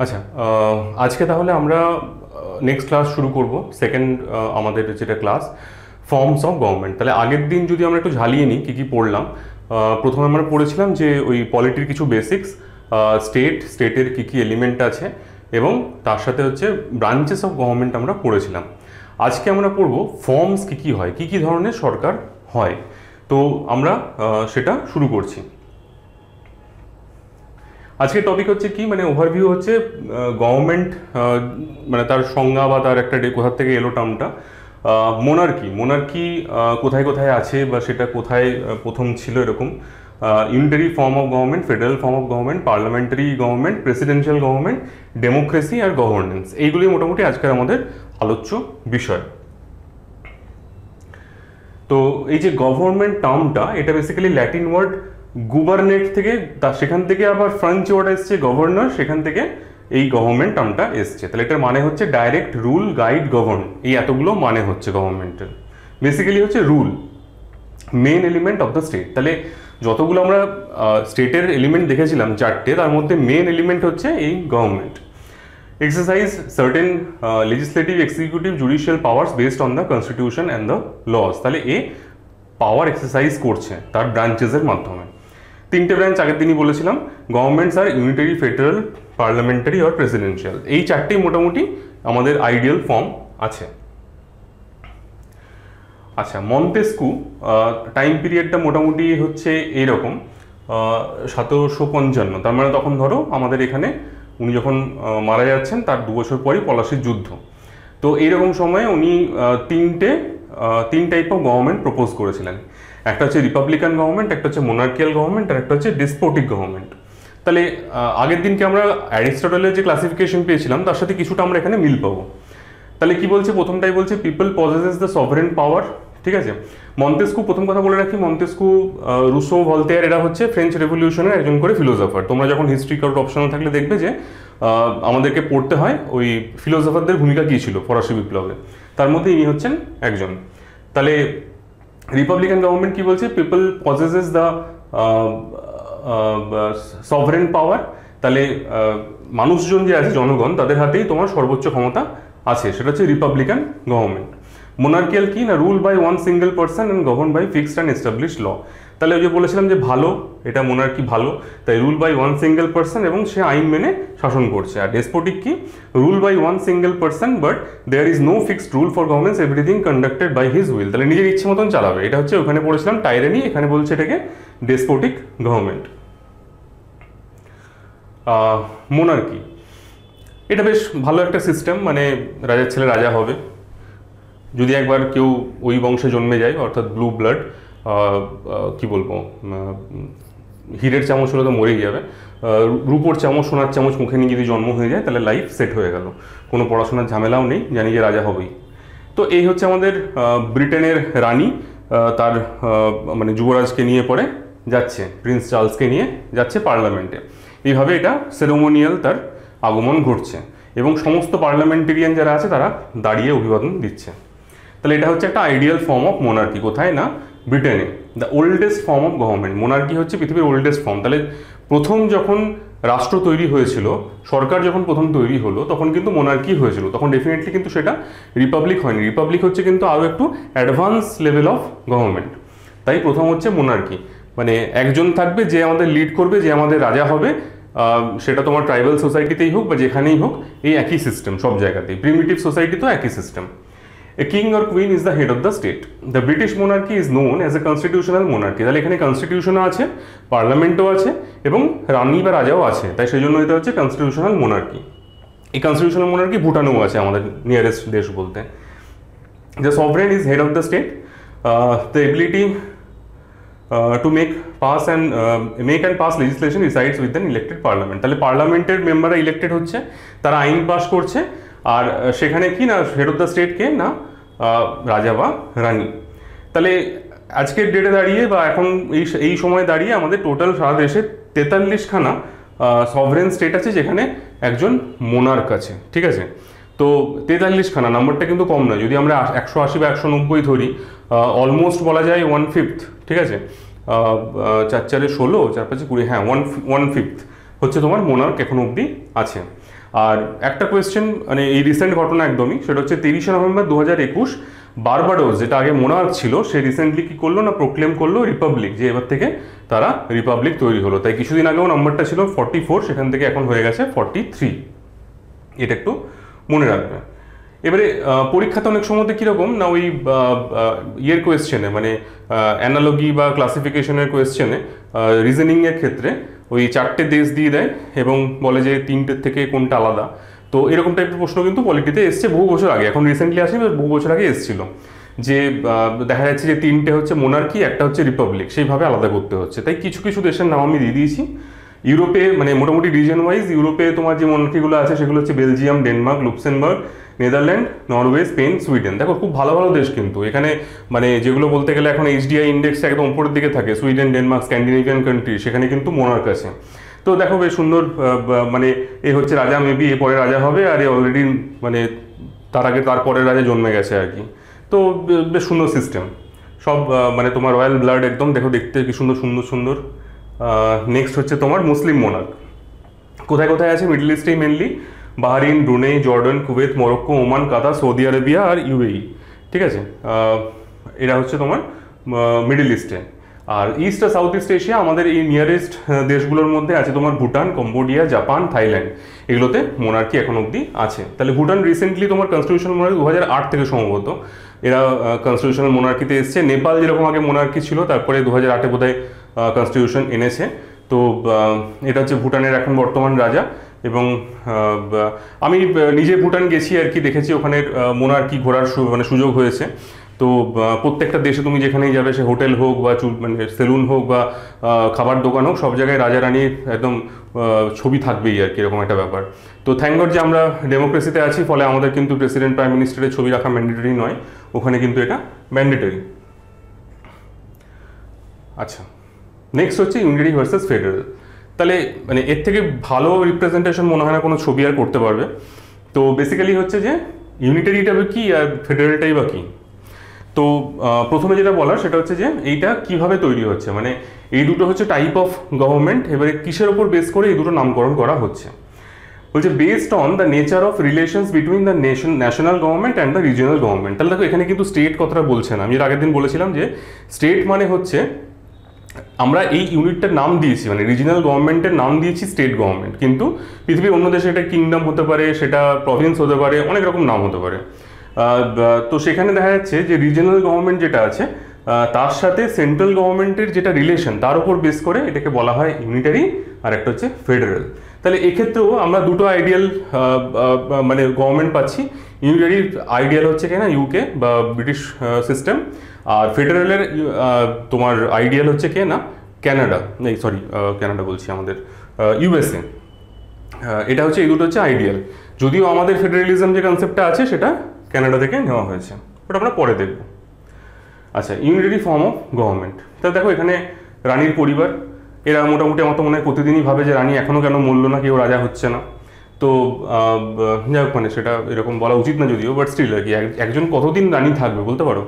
আচ্ছা, আজকে তাহলে আমরা নেক্সট ক্লাস শুরু করব। সেকেন্ড আমাদের যেটা ক্লাস ফর্মস অফ গভর্নমেন্ট। তাহলে আগের দিন যদি আমরা একটু ঝালিয়ে নিই কী কী পড়লাম। প্রথমে আমরা পড়েছিলাম যে ওই পলিটির কিছু বেসিক্স, স্টেটের কী কী এলিমেন্ট আছে এবং তার সাথে হচ্ছে ব্রাঞ্চেস অফ গভর্নমেন্ট আমরা পড়েছিলাম। আজকে আমরা পড়ব ফর্মস কী কী হয়, কী কী ধরনের সরকার হয়। তো আমরা সেটা শুরু করছি। আজকের টপিক হচ্ছে কি, মানে ওভারভিউ হচ্ছে গভর্নমেন্ট, মানে তার সংজ্ঞা বা তার একটা কোথা থেকে এলো টার্মটা। মোনার্কি কোথায় কোথায় আছে বা সেটা কোথায় প্রথম ছিল এরকম। Unitary form of government, federal form of government, parliamentary government, presidential government, democracy আর গভর্নেন্স, এইগুলি মোটামুটি আজকের আমাদের আলোচ্য বিষয়। তো এই যে গভর্নমেন্ট টার্মটা, এটা বেসিক্যালি ল্যাটিন ওয়ার্ড গুবারনেট থেকে, সেখান থেকে আবার ফ্রেঞ্চ ওয়ার্ড এসছে গভর্নর, সেখান থেকে এই গভর্নমেন্ট টার্মটা এসছে। তাহলে এটার মানে হচ্ছে ডাইরেক্ট রুল, গাইড, গভর্ন, এই এতগুলো মানে হচ্ছে গভর্নমেন্টের। বেসিক্যালি হচ্ছে rule, main element of the state. তাহলে যতগুলো আমরা স্টেটের এলিমেন্ট দেখেছিলাম চারটে, তার মধ্যে মেন এলিমেন্ট হচ্ছে এই government. Exercise certain legislative, executive, judicial powers based on the constitution and the laws। তাহলে এ পাওয়ার এক্সারসাইজ করছে তার ব্রাঞ্চেসের মাধ্যমে। তিনটে ব্রাঞ্চ আগের দিনই বলেছিলাম, গভর্নমেন্টস আর ইউনিটারি, ফেডারেল, পার্লামেন্টারি আর প্রেসিডেন্সিয়াল। এই চারটেই মোটামুটি আমাদের আইডিয়াল ফর্ম আছে। আচ্ছা, মন্তেস্কু টাইম পিরিয়ডটা মোটামুটি হচ্ছে এইরকম 1755। তার মানে তখন ধরো আমাদের এখানে উনি যখন মারা যাচ্ছেন তার 2 বছর পরই পলাশির যুদ্ধ। তো এইরকম সময়ে উনি তিন টাইপ অফ গভর্নমেন্ট প্রপোজ করেছিলেন। একটা হচ্ছে রিপাবলিকান গভর্নমেন্ট, একটা হচ্ছে মোনার্কিয়াল গভর্নমেন্ট, আর একটা হচ্ছে ডেসপোটিক গভর্নমেন্ট। তাহলে আগের দিনকে আমরা অ্যারিস্টটলের যে ক্লাসিফিকেশন পেয়েছিলাম তার সাথে কিছুটা আমরা এখানে মিল পাবো। তাহলে কি বলছে, প্রথমটাই বলছে পিপল পজেসেস দ্য সভারেন পাওয়ার। ঠিক আছে, মন্তেস্কু, প্রথম কথা বলে রাখি, মন্তেস্কু, রুসো, ভলতেয়ার, এরা হচ্ছে ফ্রেঞ্চ রেভলিউশনের একজন করে ফিলোসফার। তোমরা যখন হিস্ট্রি কারোর অপশনাল থাকলে দেখবে যে আমাদেরকে পড়তে হয় ওই ফিলোসফারদের ভূমিকা কী ছিল ফরাসি বিপ্লবে, তার মধ্যে ইনি হচ্ছেন একজন। তাহলে রিপাবলিকান গভর্নমেন্ট কি বলছে, পিপল পজেসেস দ্য সভারেন পাওয়ার। তাহলে মানুষজন যে আছে, জনগণ, তাদের হাতেই তোমার সর্বোচ্চ ক্ষমতা আছে, সেটা হচ্ছে রিপাবলিকান গভর্নমেন্ট। মোনার্কিয়াল কি না, rule by one single person and govern by fixed and established law. তাহলে ওই যে বলেছিলাম যে ভালো, এটা মোনার্কি ভালো, তাই rule by one single person এবং সে আইন মেনে শাসন করছে। আর ডেসপোটিক কি, rule by one single person but there is no fixed rule for governments, everything conducted by his will. তাহলে নিজের ইচ্ছে মতন চালাবে। এটা হচ্ছে ওখানে পড়েছিলাম টাইরেনি, এখানে বলছে এটাকে ডেসপোটিক গভর্নমেন্ট। মোনার্কি, এটা বেশ ভালো একটা সিস্টেম, মানে রাজার ছেলে রাজা হবে। যদি একবার কেউ ওই বংশে জন্মে যায়, অর্থাৎ ব্লু ব্লাড, কি বলবো, হীরের চামচ হলে তো মরেই যাবে, রূপোর চামচ, সোনার চামচ মুখে নিয়ে যদি জন্ম হয়ে যায় তাহলে লাইফ সেট হয়ে গেল, কোনো পড়াশোনার ঝামেলাও নেই, জানি যে রাজা হবেই। তো এই হচ্ছে আমাদের ব্রিটেনের রানী, তার মানে যুবরাজকে নিয়ে পরে যাচ্ছে, প্রিন্স চার্লসকে নিয়ে যাচ্ছে পার্লামেন্টে। এইভাবে এটা সেরেমোনিয়াল তার আগমন ঘটছে এবং সমস্ত পার্লামেন্টেরিয়ান যারা আছে তারা দাঁড়িয়ে অভিবাদন দিচ্ছে। তাহলে এটা হচ্ছে একটা আইডিয়াল ফর্ম অফ মোনার্কি। কোথায় না, ব্রিটেনে। The oldest form of government, monarchy হচ্ছে পৃথিবীর ওল্ডেস্ট ফর্ম। তাহলে প্রথম যখন রাষ্ট্র তৈরি হয়েছিল, সরকার যখন প্রথম তৈরি হলো, তখন কিন্তু মোনার্কি হয়েছিল, তখন ডেফিনেটলি কিন্তু সেটা রিপাবলিক হয়নি। রিপাবলিক হচ্ছে কিন্তু আরও একটু অ্যাডভান্স লেভেল অফ গভর্নমেন্ট। তাই প্রথম হচ্ছে মোনার্কি, মানে একজন থাকবে যে আমাদের লিড করবে, যে আমাদের রাজা হবে, সেটা তোমার ট্রাইবাল সোসাইটিতেই হোক বা যেখানেই হোক, এই একই সিস্টেম সব জায়গাতেই। প্রিমিটিভ সোসাইটি তো একই system. A king or queen is the head of the state. The British monarchy is known as a constitutional monarchy. তাহলে এখানে কনস্টিটিউশনও আছে, পার্লামেন্টও আছে এবং রানী বা রাজাও আছে, তাই সেই জন্য এটা হচ্ছে কনস্টিটিউশনাল মোনার্কি। এই কনস্টিটিউশনাল মোনার্কি ভুটানেও আছে, আমাদের নিয়ারেস্ট দেশ বলতে। The sovereign is head of the state. The ability to make and pass legislation resides with an elected parliament. তাহলে পার্লামেন্টের মেম্বাররা ইলেক্টেড হচ্ছে, তারা আইন পাস করছে, আর সেখানে কি না, হেড অফ দ্য স্টেট কে না, রাজা বা রানী। তাহলে আজকের ডেটে দাঁড়িয়ে বা এখন এই সময় দাঁড়িয়ে আমাদের টোটাল সারা দেশে 43খানা সভরেন স্টেট আছে যেখানে একজন মোনার্ক আছে। ঠিক আছে, তো 43খানা নাম্বারটা কিন্তু কম নয়। যদি আমরা 180 বা 190 ধরি, অলমোস্ট বলা যায় 1/5। ঠিক আছে, 4 4 16, 4 5 20, হ্যাঁ 1/5 হচ্ছে তোমার মোনার্ক এখন অবধি আছে। আর একটা কোয়েশ্চেন মানে এই রিসেন্ট ঘটনা একদমই, সেটা হচ্ছে 23শে নভেম্বর 2021 বারবাডোস, যেটা আগে মোনার্ক ছিল, সে রিসেন্টলি কি করলো না প্রোক্লেম করলো রিপাবলিক, যে এবার থেকে তারা রিপাবলিক তৈরি হলো। তাই কিছুদিন আগেও নাম্বারটা ছিল 44, সেখান থেকে এখন হয়ে গেছে 43। এটা একটু মনে রাখবে। এবারে পরীক্ষাতে অনেক সময়তে কীরকম না ওই ইয়ের কোয়েশ্চেনে মানে অ্যানালজি বা ক্লাসিফিকেশনের কোয়েশ্চেনে রিজনিংয়ের ক্ষেত্রে ওই 4টে দেশ দিয়ে দেয় এবং বলে যে 3টের থেকে কোনটা আলাদা। তো এরকম টাইপের প্রশ্ন কিন্তু পলিটিতে এসছে বহু বছর আগে, এখন রিসেন্টলি আসেনি, বহু বছর আগে এসেছিল, যে দেখা যাচ্ছে যে 3টে হচ্ছে মোনার্কি, একটা হচ্ছে রিপাবলিক, সেইভাবে আলাদা করতে হচ্ছে। তাই কিছু কিছু দেশের নাম আমি দিয়ে দিয়েছি। ইউরোপে মানে মোটামুটি রিজন ওয়াইজ ইউরোপে তোমার যে মনার্কিগুলো আছে সেগুলো হচ্ছে Belgium, Denmark, Luxembourg, Netherland, Norway, Spain, Sweden. দেখো খুব ভালো ভালো দেশ কিন্তু এখানে, মানে যেগুলো বলতে গেলে এখন HDI ইন্ডেক্স একদম উপরের দিকে থাকে, সুইডেন, ডেনমার্ক, স্ক্যান্ডিনেভিয়ান কান্ট্রি, সেখানে কিন্তু মোনার্ক আছে। তো দেখো বেশ সুন্দর, মানে এ হচ্ছে রাজা, মেবি এ পরে রাজা হবে, আর এ অলরেডি মানে তার আগে তার পরের রাজা জন্মে গেছে আর কি। তো বেশ সুন্দর সিস্টেম সব, মানে তোমার রয়্যাল ব্লাড একদম, দেখো দেখতে কি সুন্দর সুন্দর সুন্দর। নেক্সট হচ্ছে তোমার মুসলিম মোনার্ক, কোথায় কোথায় আছে? মিডল ইস্টেই mainly, Bahrain, Brunei, Jordan, Kuwait, Morocco, Oman, Qatar, Saudi Arabia আর UAE। ঠিক আছে, এরা হচ্ছে তোমার মিডল ইস্টে। আর ইস্ট আর সাউথ ইস্ট এশিয়া আমাদের এই নিয়ারেস্ট দেশগুলোর মধ্যে আছে তোমার ভুটান, কম্বোডিয়া, জাপান, থাইল্যান্ড, এগুলোতে মোনার্কি এখন অবধি আছে। তাহলে ভুটান রিসেন্টলি তোমার কনস্টিটিউশনাল মোনার্কি 2008 থেকে সম্ভবত এরা কনস্টিটিউশনাল মোনার্কিতে এসছে। নেপাল যেরকম আগে মোনার্কি ছিল, তারপরে 2008-এ বোধহয় কনস্টিটিউশন এনেছে। তো এটা হচ্ছে ভুটানের এখন বর্তমান রাজা। এবং আমি নিজে ভুটান গেছি আর কি, দেখেছি ওখানের মোনার্কি ঘোরার মানে সুযোগ হয়েছে। তো প্রত্যেকটা দেশে তুমি যেখানেই যাবে, সে হোটেল হোক বা মানে সেলুন হোক বা খাবার দোকান হোক, সব জায়গায় রাজা রানীর একদম ছবি থাকবেই আর কি, এরকম একটা ব্যাপার। তো থ্যাংক গড যে আমরা ডেমোক্রেসিতে আছি, ফলে আমাদের কিন্তু প্রেসিডেন্ট প্রাইম মিনিস্টারের ছবি রাখা ম্যান্ডেটরি নয়, ওখানে কিন্তু এটা ম্যান্ডেটরি। আচ্ছা, নেক্সট হচ্ছে ইউনিটারি ভার্সেস ফেডারেল। তাহলে মানে এর থেকে ভালো রিপ্রেজেন্টেশন মনে হয় না কোনো ছবি আর করতে পারবে। তো বেসিক্যালি হচ্ছে যে ইউনিটারিটা কি আর ফেডারেলটাই বা কী। তো প্রথমে যেটা বলার সেটা হচ্ছে যে এইটা কিভাবে তৈরি হচ্ছে, মানে এই দুটো হচ্ছে টাইপ অফ গভর্নমেন্ট, এবারে কিসের ওপর বেস করে এই দুটো নামকরণ করা হচ্ছে। বলছে based on the nature of relations between the national government and the regional government. তাহলে দেখো এখানে কিন্তু স্টেট কথাটা বলছে না। আমি এর আগের দিন বলেছিলাম যে স্টেট মানে হচ্ছে আমরা এই ইউনিটটার নাম দিয়েছি, মানে রিজিনাল গভর্নমেন্টের নাম দিয়েছি স্টেট গভর্নমেন্ট, কিন্তু পৃথিবীর অন্য দেশে এটা কিংডম হতে পারে, সেটা প্রভিন্স হতে পারে, অনেক রকম নাম হতে পারে। তো সেখানে দেখা যাচ্ছে যে রিজিনাল গভর্নমেন্ট যেটা আছে তার সাথে সেন্ট্রাল গভর্নমেন্টের যেটা রিলেশন, তার উপর বেস করে এটাকে বলা হয় ইউনিটারি, আর একটা হচ্ছে ফেডারেল। তাহলে এক্ষেত্রেও আমরা দুটো আইডিয়াল মানে গভর্নমেন্ট পাচ্ছি। ইউনিটারির আইডিয়াল হচ্ছে কিনা ইউকে বা ব্রিটিশ সিস্টেম, আর ফেডারেলের তোমার আইডিয়াল হচ্ছে কে না ক্যানাডা, এই সরি ক্যানাডা বলছি, আমাদের USA। এটা হচ্ছে, এই দুটো হচ্ছে আইডিয়াল, যদিও আমাদের ফেডারেলিজম যে কনসেপ্টটা আছে সেটা ক্যানাডা থেকে নেওয়া হয়েছে, ওটা আমরা পরে দেখব। আচ্ছা, ইউনিটারি ফর্ম অফ গভর্নমেন্ট। তাহলে দেখো এখানে রানীর পরিবার, এরা মোটামুটি আমার তো মনে হয় প্রতিদিনই ভাবে যে রানী এখনও কেন মরল না, কেউ রাজা হচ্ছে না। তো যাই হোক, মানে সেটা এরকম বলা উচিত না যদিও, বাট স্টিল আর কি, একজন কতদিন রানী থাকবে বলতে পারো।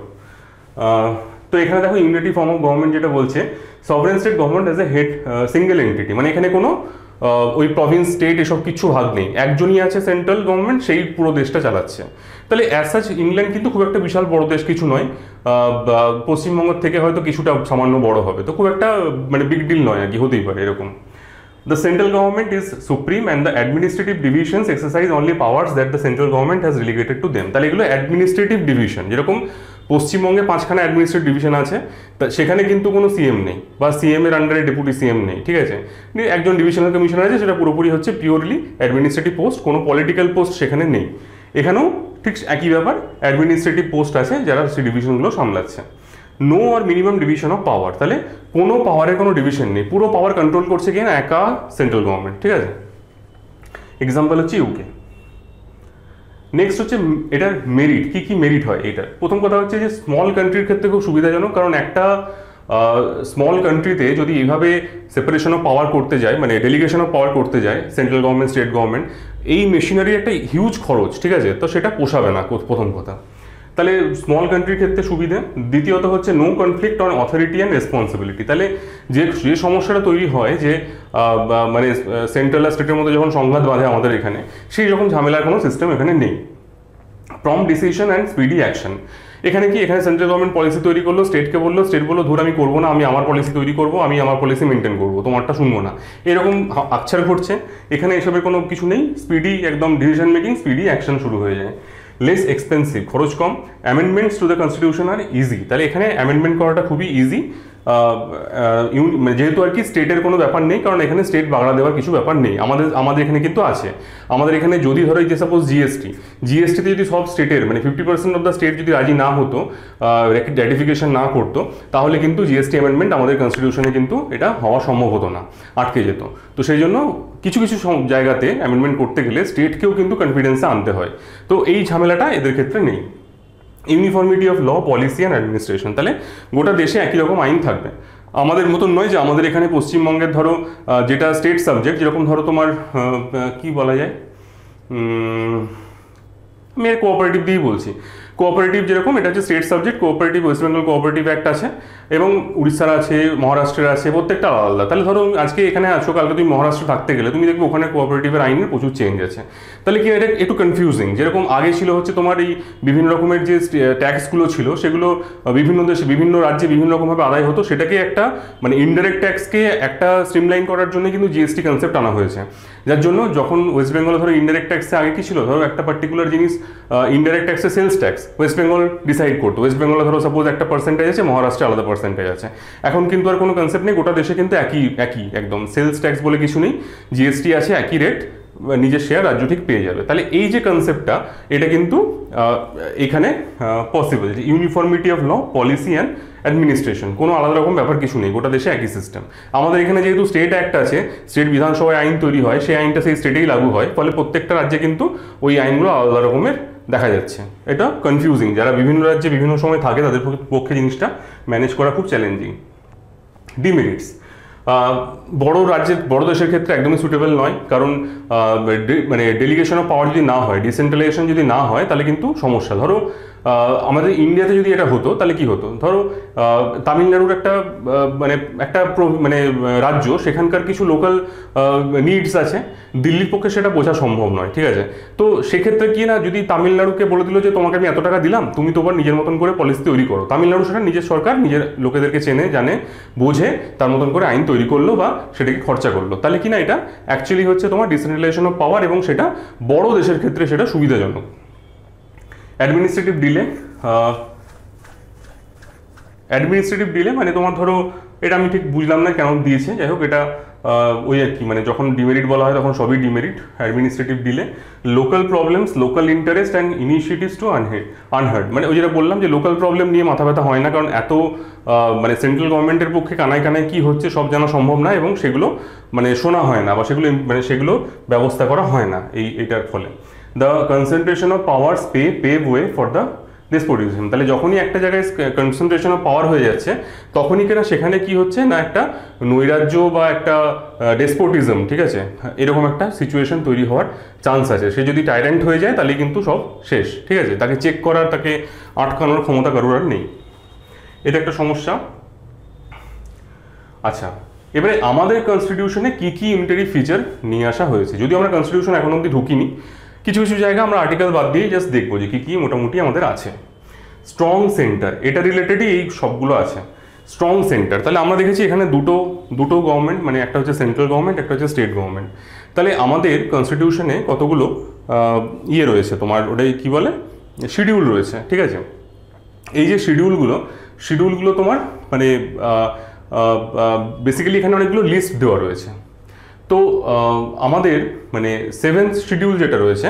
তো এখানে দেখো ইউনিটারি ফর্ম অফ গভর্নমেন্ট যেটা বলছে, sovereign state government as a head single entity, মানে এখানে কোনো ওই প্রভিন্স স্টেট এসব কিছু ভাগ নেই, একজনই আছে সেন্ট্রাল গভর্নমেন্ট, সেই পুরো দেশটা চালাচ্ছে। তাহলে অ্যাজ সাচ ইংল্যান্ড কিন্তু খুব একটা বিশাল বড় দেশ কিছু নয়, পশ্চিমবঙ্গ থেকে হয়তো কিছুটা সামান্য বড় হবে, তো খুব একটা মানে বিগ ডিল নয় আর কি, হতেই পারে এরকম। The central government is supreme and the administrative divisions exercise only powers that the central government has delegated to them. তাহলে এগুলো অ্যাডমিনিস্ট্রেটিভ ডিভিশন, যেরকম পশ্চিমবঙ্গে 5খানা অ্যাডমিনিস্ট্রেটিভ ডিভিশন আছে, সেখানে কিন্তু কোনো CM নেই বা CM এর আন্ডারে ডেপুটি CM নেই, ঠিক আছে। একজন ডিভিশনাল কমিশনার আছে, সেটা পুরোপুরি হচ্ছে পিওরলি অ্যাডমিনিস্ট্রেটিভ পোস্ট, কোনো পলিটিক্যাল পোস্ট সেখানে নেই। এখানেও ঠিক একই ব্যাপার, অ্যাডমিনিস্ট্রেটিভ পোস্ট আছে যারা সেই ডিভিশনগুলো সামলাচ্ছে। No or minimum division of power, তাহলে কোনো পাওয়ারের কোনো ডিভিশন নেই, পুরো পাওয়ার কন্ট্রোল করছে কি না একা সেন্ট্রাল গভর্নমেন্ট, ঠিক আছে। এক্সাম্পল হচ্ছে ইউকে। নেক্সট হচ্ছে এটার মেরিট, কি কি মেরিট হয় এটার। প্রথম কথা হচ্ছে যে স্মল কান্ট্রির ক্ষেত্রে খুব সুবিধাজনক, কারণ একটা স্মল কান্ট্রিতে যদি এইভাবে সেপারেশন অফ পাওয়ার করতে যায়, মানে ডেলিগেশন অফ পাওয়ার করতে যায় সেন্ট্রাল গভর্নমেন্ট স্টেট গভর্নমেন্ট, এই মেশিনারি একটা হিউজ খরচ, ঠিক আছে, তো সেটা পোষাবে না প্রথম কথা। তাহলে স্মল কান্ট্রির ক্ষেত্রে সুবিধে। দ্বিতীয়ত হচ্ছে no conflict on authority and responsibility. তাহলে যে সমস্যাটা তৈরি হয় যে মানে সেন্ট্রাল আর স্টেটের মধ্যে যখন সংঘাত বাঁধে আমাদের এখানে, সেই রকম ঝামেলার কোনো সিস্টেম এখানে নেই। Prompt decision and speedy action. এখানে কি, এখানে সেন্ট্রাল গভর্নমেন্ট পলিসি তৈরি করলো, স্টেটকে বললো, স্টেট বললো ধর আমি করবো না, আমি আমার পলিসি তৈরি করবো, আমি আমার পলিসি মেনটেন করবো, তোমারটা শুনবো না, এরকম আকছার ঘটছে। এখানে এসবের কোনো কিছু নেই, স্পিডি একদম ডিসিশন মেকিং, স্পিডি অ্যাকশন শুরু হয়ে যায়। লেস এক্সপেন্সিভ, খরচ কম। Amendments to the constitution are easy. তাহলে এখানে অ্যামেন্ডমেন্ট করাটা খুবই ইজি, যেহেতু আর কি স্টেটের কোনো ব্যাপার নেই, কারণ এখানে স্টেট বাগড়া দেওয়ার কিছু ব্যাপার নেই। আমাদের এখানে কিন্তু আছে। আমাদের এখানে যদি ধরো যে সাপোজ জিএসটিতে যদি সব স্টেটের মানে 50% অফ দ্য স্টেট যদি রাজি না হতো, র্যাটিফিকেশন না করতো, তাহলে কিন্তু জিএসটি অ্যামেন্ডমেন্ট আমাদের কনস্টিটিউশনে কিন্তু এটা হওয়া সম্ভব হতো না, আটকে যেত। তো সেই জন্য কিছু কিছু জায়গাতে অ্যামেন্ডমেন্ট করতে গেলে স্টেটকেও কিন্তু কনফিডেন্সে আনতে হয়। তো এই ঝামেলাটা এদের ক্ষেত্রে নেই। Uniformity of law, policy and administration. তাহলে গোটা দেশে একই রকম আইন থাকবে। আমাদের মতন নয় যে আমাদের এখানে পশ্চিমবঙ্গের ধরো যেটা স্টেট সাবজেক্ট, যেরকম ধরো তোমার কি বলা যায়, আমি কোঅপারেটিভ দিয়েই বলছি। কোঅপারেটিভ যেরকম এটা হচ্ছে state subject, cooperative West Bengal cooperative act আছে, এবং উড়িষ্যার আছে, মহারাষ্ট্রের আছে, প্রত্যেকটা আলাদা। তাহলে ধরো আজকে এখানে আছো, কালকে তুমি মহারাষ্ট্র থাকতে গেলে তুমি দেখবে ওখানে কোঅপারেটিভের আইনের প্রচুর চেঞ্জ আছে। তাহলে কি এটা একটু কনফিউজিং। যেরকম আগে ছিল হচ্ছে তোমার এই বিভিন্ন রকমের যে ট্যাক্সগুলো ছিল, সেগুলো বিভিন্ন দেশে বিভিন্ন রাজ্যে বিভিন্ন রকমভাবে আদায় হতো, সেটাকে একটা মানে ইনডাইরেক্ট ট্যাক্সকে একটা স্ট্রিমলাইন করার জন্য কিন্তু জিএসটি কনসেপ্ট আনা হয়েছে। যার জন্য যখন ওয়েস্ট বেঙ্গলে ধরো ইনডাইরেক্ট ট্যাক্সে আগে কি ছিল, ধরো একটা পার্টিকুলার জিনিস ইনডাইরেক্ট ট্যাক্সে sales tax West Bengal decide করতো। ওয়েস্ট বেঙ্গলে ধরো সাপোজ একটা পার্সেন্টেজ আছে, মহারাষ্ট্রে আলাদা পার্সেন্টেজ আছে। এখন কিন্তু আর কোনো কনসেপ্ট নেই, গোটা দেশে কিন্তু একই একদম সেলস ট্যাক্স বলে কিছু নেই, জিএসটি আছে, একই রেট, নিজের শেয়ার রাজ্য ঠিক পেয়ে যাবে। তাহলে এই যে কনসেপ্টটা, এটা কিন্তু এখানে পসিবল, যে uniformity of law, policy and administration, কোনো আলাদা রকম ব্যাপার কিছু নেই, গোটা দেশে একই সিস্টেম। আমাদের এখানে যেহেতু স্টেট অ্যাক্ট আছে, স্টেট বিধানসভায় আইন তৈরি হয়, সেই আইনটা সেই স্টেটেই লাগু হয়, ফলে প্রত্যেকটা রাজ্যে কিন্তু ওই আইনগুলো আলাদা রকমের দেখা যাচ্ছে। এটা কনফিউজিং, যারা বিভিন্ন রাজ্যে বিভিন্ন সময় থাকে তাদের পক্ষে জিনিসটা ম্যানেজ করা খুব চ্যালেঞ্জিং। ডিমেরিটস, বড় রাজ্যের বড় দেশের ক্ষেত্রে একদমই সুটেবল নয়, কারণ মানে ডেলিগেশন অফ পাওয়ার যদি না হয়, ডিসেন্ট্রালাইজেশন যদি না হয়, তাহলে কিন্তু সমস্যা। ধরো আমাদের ইন্ডিয়াতে যদি এটা হতো, তাহলে কি হতো, ধরো তামিলনাড়ুর একটা মানে রাজ্য, সেখানকার কিছু লোকাল নিডস আছে, দিল্লির পক্ষে সেটা বোঝা সম্ভব নয়, ঠিক আছে। তো সেক্ষেত্রে কি না, যদি তামিলনাড়ুকে বলে দিল যে তোমাকে আমি এত টাকা দিলাম, তুমি তোমার নিজের মতন করে পলিসি তৈরি করো, তামিলনাড়ু সেটা নিজের সরকার নিজের লোকেদেরকে চেনে জানে বোঝে, তার মতন করে আইন তৈরি করলো বা সেটাকে খরচা করলো, তাহলে কি না এটা অ্যাকচুয়ালি হচ্ছে তোমার ডিসেন্ট্রালাইজেশন অফ পাওয়ার, এবং সেটা বড় দেশের ক্ষেত্রে সেটা সুবিধাজনক। অ্যাডমিনিস্ট্রেটিভ ডিলে মানে তোমার ধরো, এটা আমি ঠিক বুঝলাম না কেন দিয়েছে, যাই হোক এটা ওই আর কি, মানে যখন ডিমেরিট বলা হয় তখন সবই demerit. Administrative delay, local problems, local interest and initiatives to unheard, মানে ওই যেটা বললাম যে লোকাল প্রবলেম নিয়ে মাথা ব্যথা হয় না, কারণ এত মানে সেন্ট্রাল গভর্নমেন্টের পক্ষে কানায় কানায় কী হচ্ছে সব জানা সম্ভব না, এবং সেগুলো মানে শোনা হয় না, বা সেগুলো ব্যবস্থা করা হয় না এইটার ফলে। The concentration of powers pave way for the despotism. তাহলে যখনই একটা জায়গায় কনসেন্ট্রেশন অফ পাওয়ার হয়ে যাচ্ছে, তখনই কিনা সেখানে কি হচ্ছে না, একটা নৈরাজ্য বা একটা ডেসপোটিজম, ঠিক আছে, এরকম একটা সিচুয়েশন তৈরি হওয়ার চান্স আছে। সে যদি টাইরেন্ট হয়ে যায়, তাহলে কিন্তু সব শেষ, ঠিক আছে, তাকে চেক করার, তাকে আটকানোর ক্ষমতা কারোর আর নেই। এটা একটা সমস্যা। আচ্ছা, এবারে আমাদের কনস্টিটিউশনে কি কি ইউনিটারি ফিচার নিয়ে আসা হয়েছে, যদি আমরা কনস্টিটিউশন এখন অবধি ঢুকিনি, কিছু কিছু জায়গা আমরা আর্টিকেল বাদ দিয়ে জাস্ট দেখবো যে কী কী মোটামুটি আমাদের আছে। স্ট্রং সেন্টার, এটা রিলেটেডই এই সবগুলো আছে। স্ট্রং সেন্টার, তাহলে আমরা দেখেছি এখানে দুটো গভর্নমেন্ট, মানে একটা হচ্ছে সেন্ট্রাল গভর্নমেন্ট, একটা হচ্ছে স্টেট গভর্নমেন্ট। তাহলে আমাদের কনস্টিটিউশনে কতগুলো ইয়ে রয়েছে, তোমার ওটাই কী বলে, শিডিউল রয়েছে, ঠিক আছে। এই যে শিডিউলগুলো তোমার মানে বেসিক্যালি এখানে অনেকগুলো লিস্ট দেওয়া রয়েছে। তো আমাদের মানে 7th শিডিউল যেটা রয়েছে,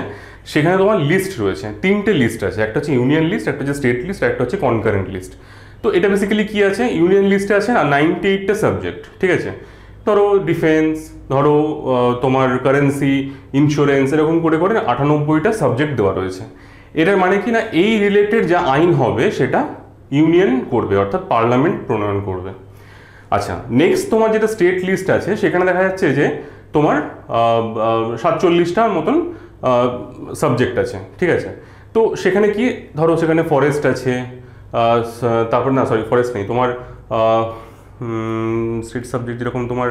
সেখানে তোমার লিস্ট রয়েছে, 3টে লিস্ট আছে, একটা হচ্ছে ইউনিয়ন লিস্ট, একটা হচ্ছে স্টেট লিস্ট, একটা হচ্ছে কনকারেন্ট লিস্ট। তো এটা বেসিক্যালি কি আছে, ইউনিয়ন লিস্টে আছে না 98টা সাবজেক্ট, ঠিক আছে। ধরো ডিফেন্স, ধরো তোমার কারেন্সি, ইন্স্যুরেন্স, এরকম করে 98টা সাবজেক্ট দেওয়া রয়েছে। এটার মানে কি না, এই রিলেটেড যা আইন হবে সেটা ইউনিয়ন করবে, অর্থাৎ পার্লামেন্ট প্রণয়ন করবে। আচ্ছা, নেক্সট তোমার যেটা স্টেট লিস্ট আছে, সেখানে দেখা যাচ্ছে যে তোমার 47টার মতন সাবজেক্ট আছে, ঠিক আছে। তো সেখানে কি ধরো সেখানে ফরেস্ট আছে, তারপর না সরি ফরেস্ট নেই, তোমার স্টেট সাবজেক্ট যেরকম তোমার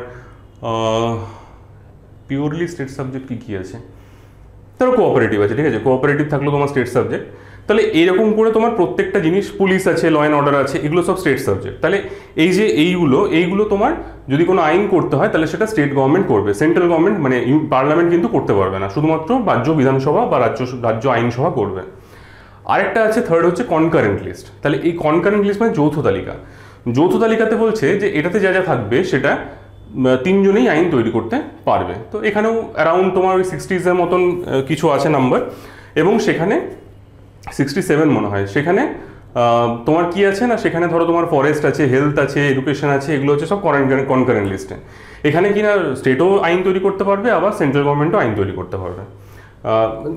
পিওরলি স্টেট সাবজেক্ট কী কী আছে, ধরো কোঅপারেটিভ আছে, ঠিক আছে, কোঅপারেটিভ থাকলো তোমার স্টেট সাবজেক্ট। তাহলে এরকম করে তোমার প্রত্যেকটা জিনিস, পুলিশ আছে, ল অ্যান্ড অর্ডার আছে, এগুলো সব স্টেট সাবজেক্ট। তাহলে এই যে এইগুলো তোমার যদি কোনো আইন করতে হয় তাহলে সেটা স্টেট গভর্নমেন্ট করবে, সেন্ট্রাল গভর্নমেন্ট মানে পার্লামেন্ট কিন্তু করতে পারবে না, শুধুমাত্র রাজ্য বিধানসভা বা রাজ্য আইনসভা করবে। আরেকটা আছে থার্ড হচ্ছে কনকারেন্ট লিস্ট। তাহলে এই কনকারেন্ট লিস্ট মানে যৌথ তালিকা। যৌথ তালিকাতে বলছে যে এটাতে যা যা থাকবে সেটা তিনজনেই আইন তৈরি করতে পারবে। তো এখানেও অ্যারাউন্ড তোমার ওই 60s মতন কিছু আছে নাম্বার, এবং সেখানে 67 মনে হয়। সেখানে তোমার কি আছে না, সেখানে ধরো তোমার ফরেস্ট আছে, হেলথ আছে, এডুকেশন আছে, এগুলো হচ্ছে সব কনকারেন্ট লিস্টে। এখানে কিনা স্টেটও আইন তৈরি করতে পারবে, আবার সেন্ট্রাল গভর্নমেন্টও আইন তৈরি করতে পারবে।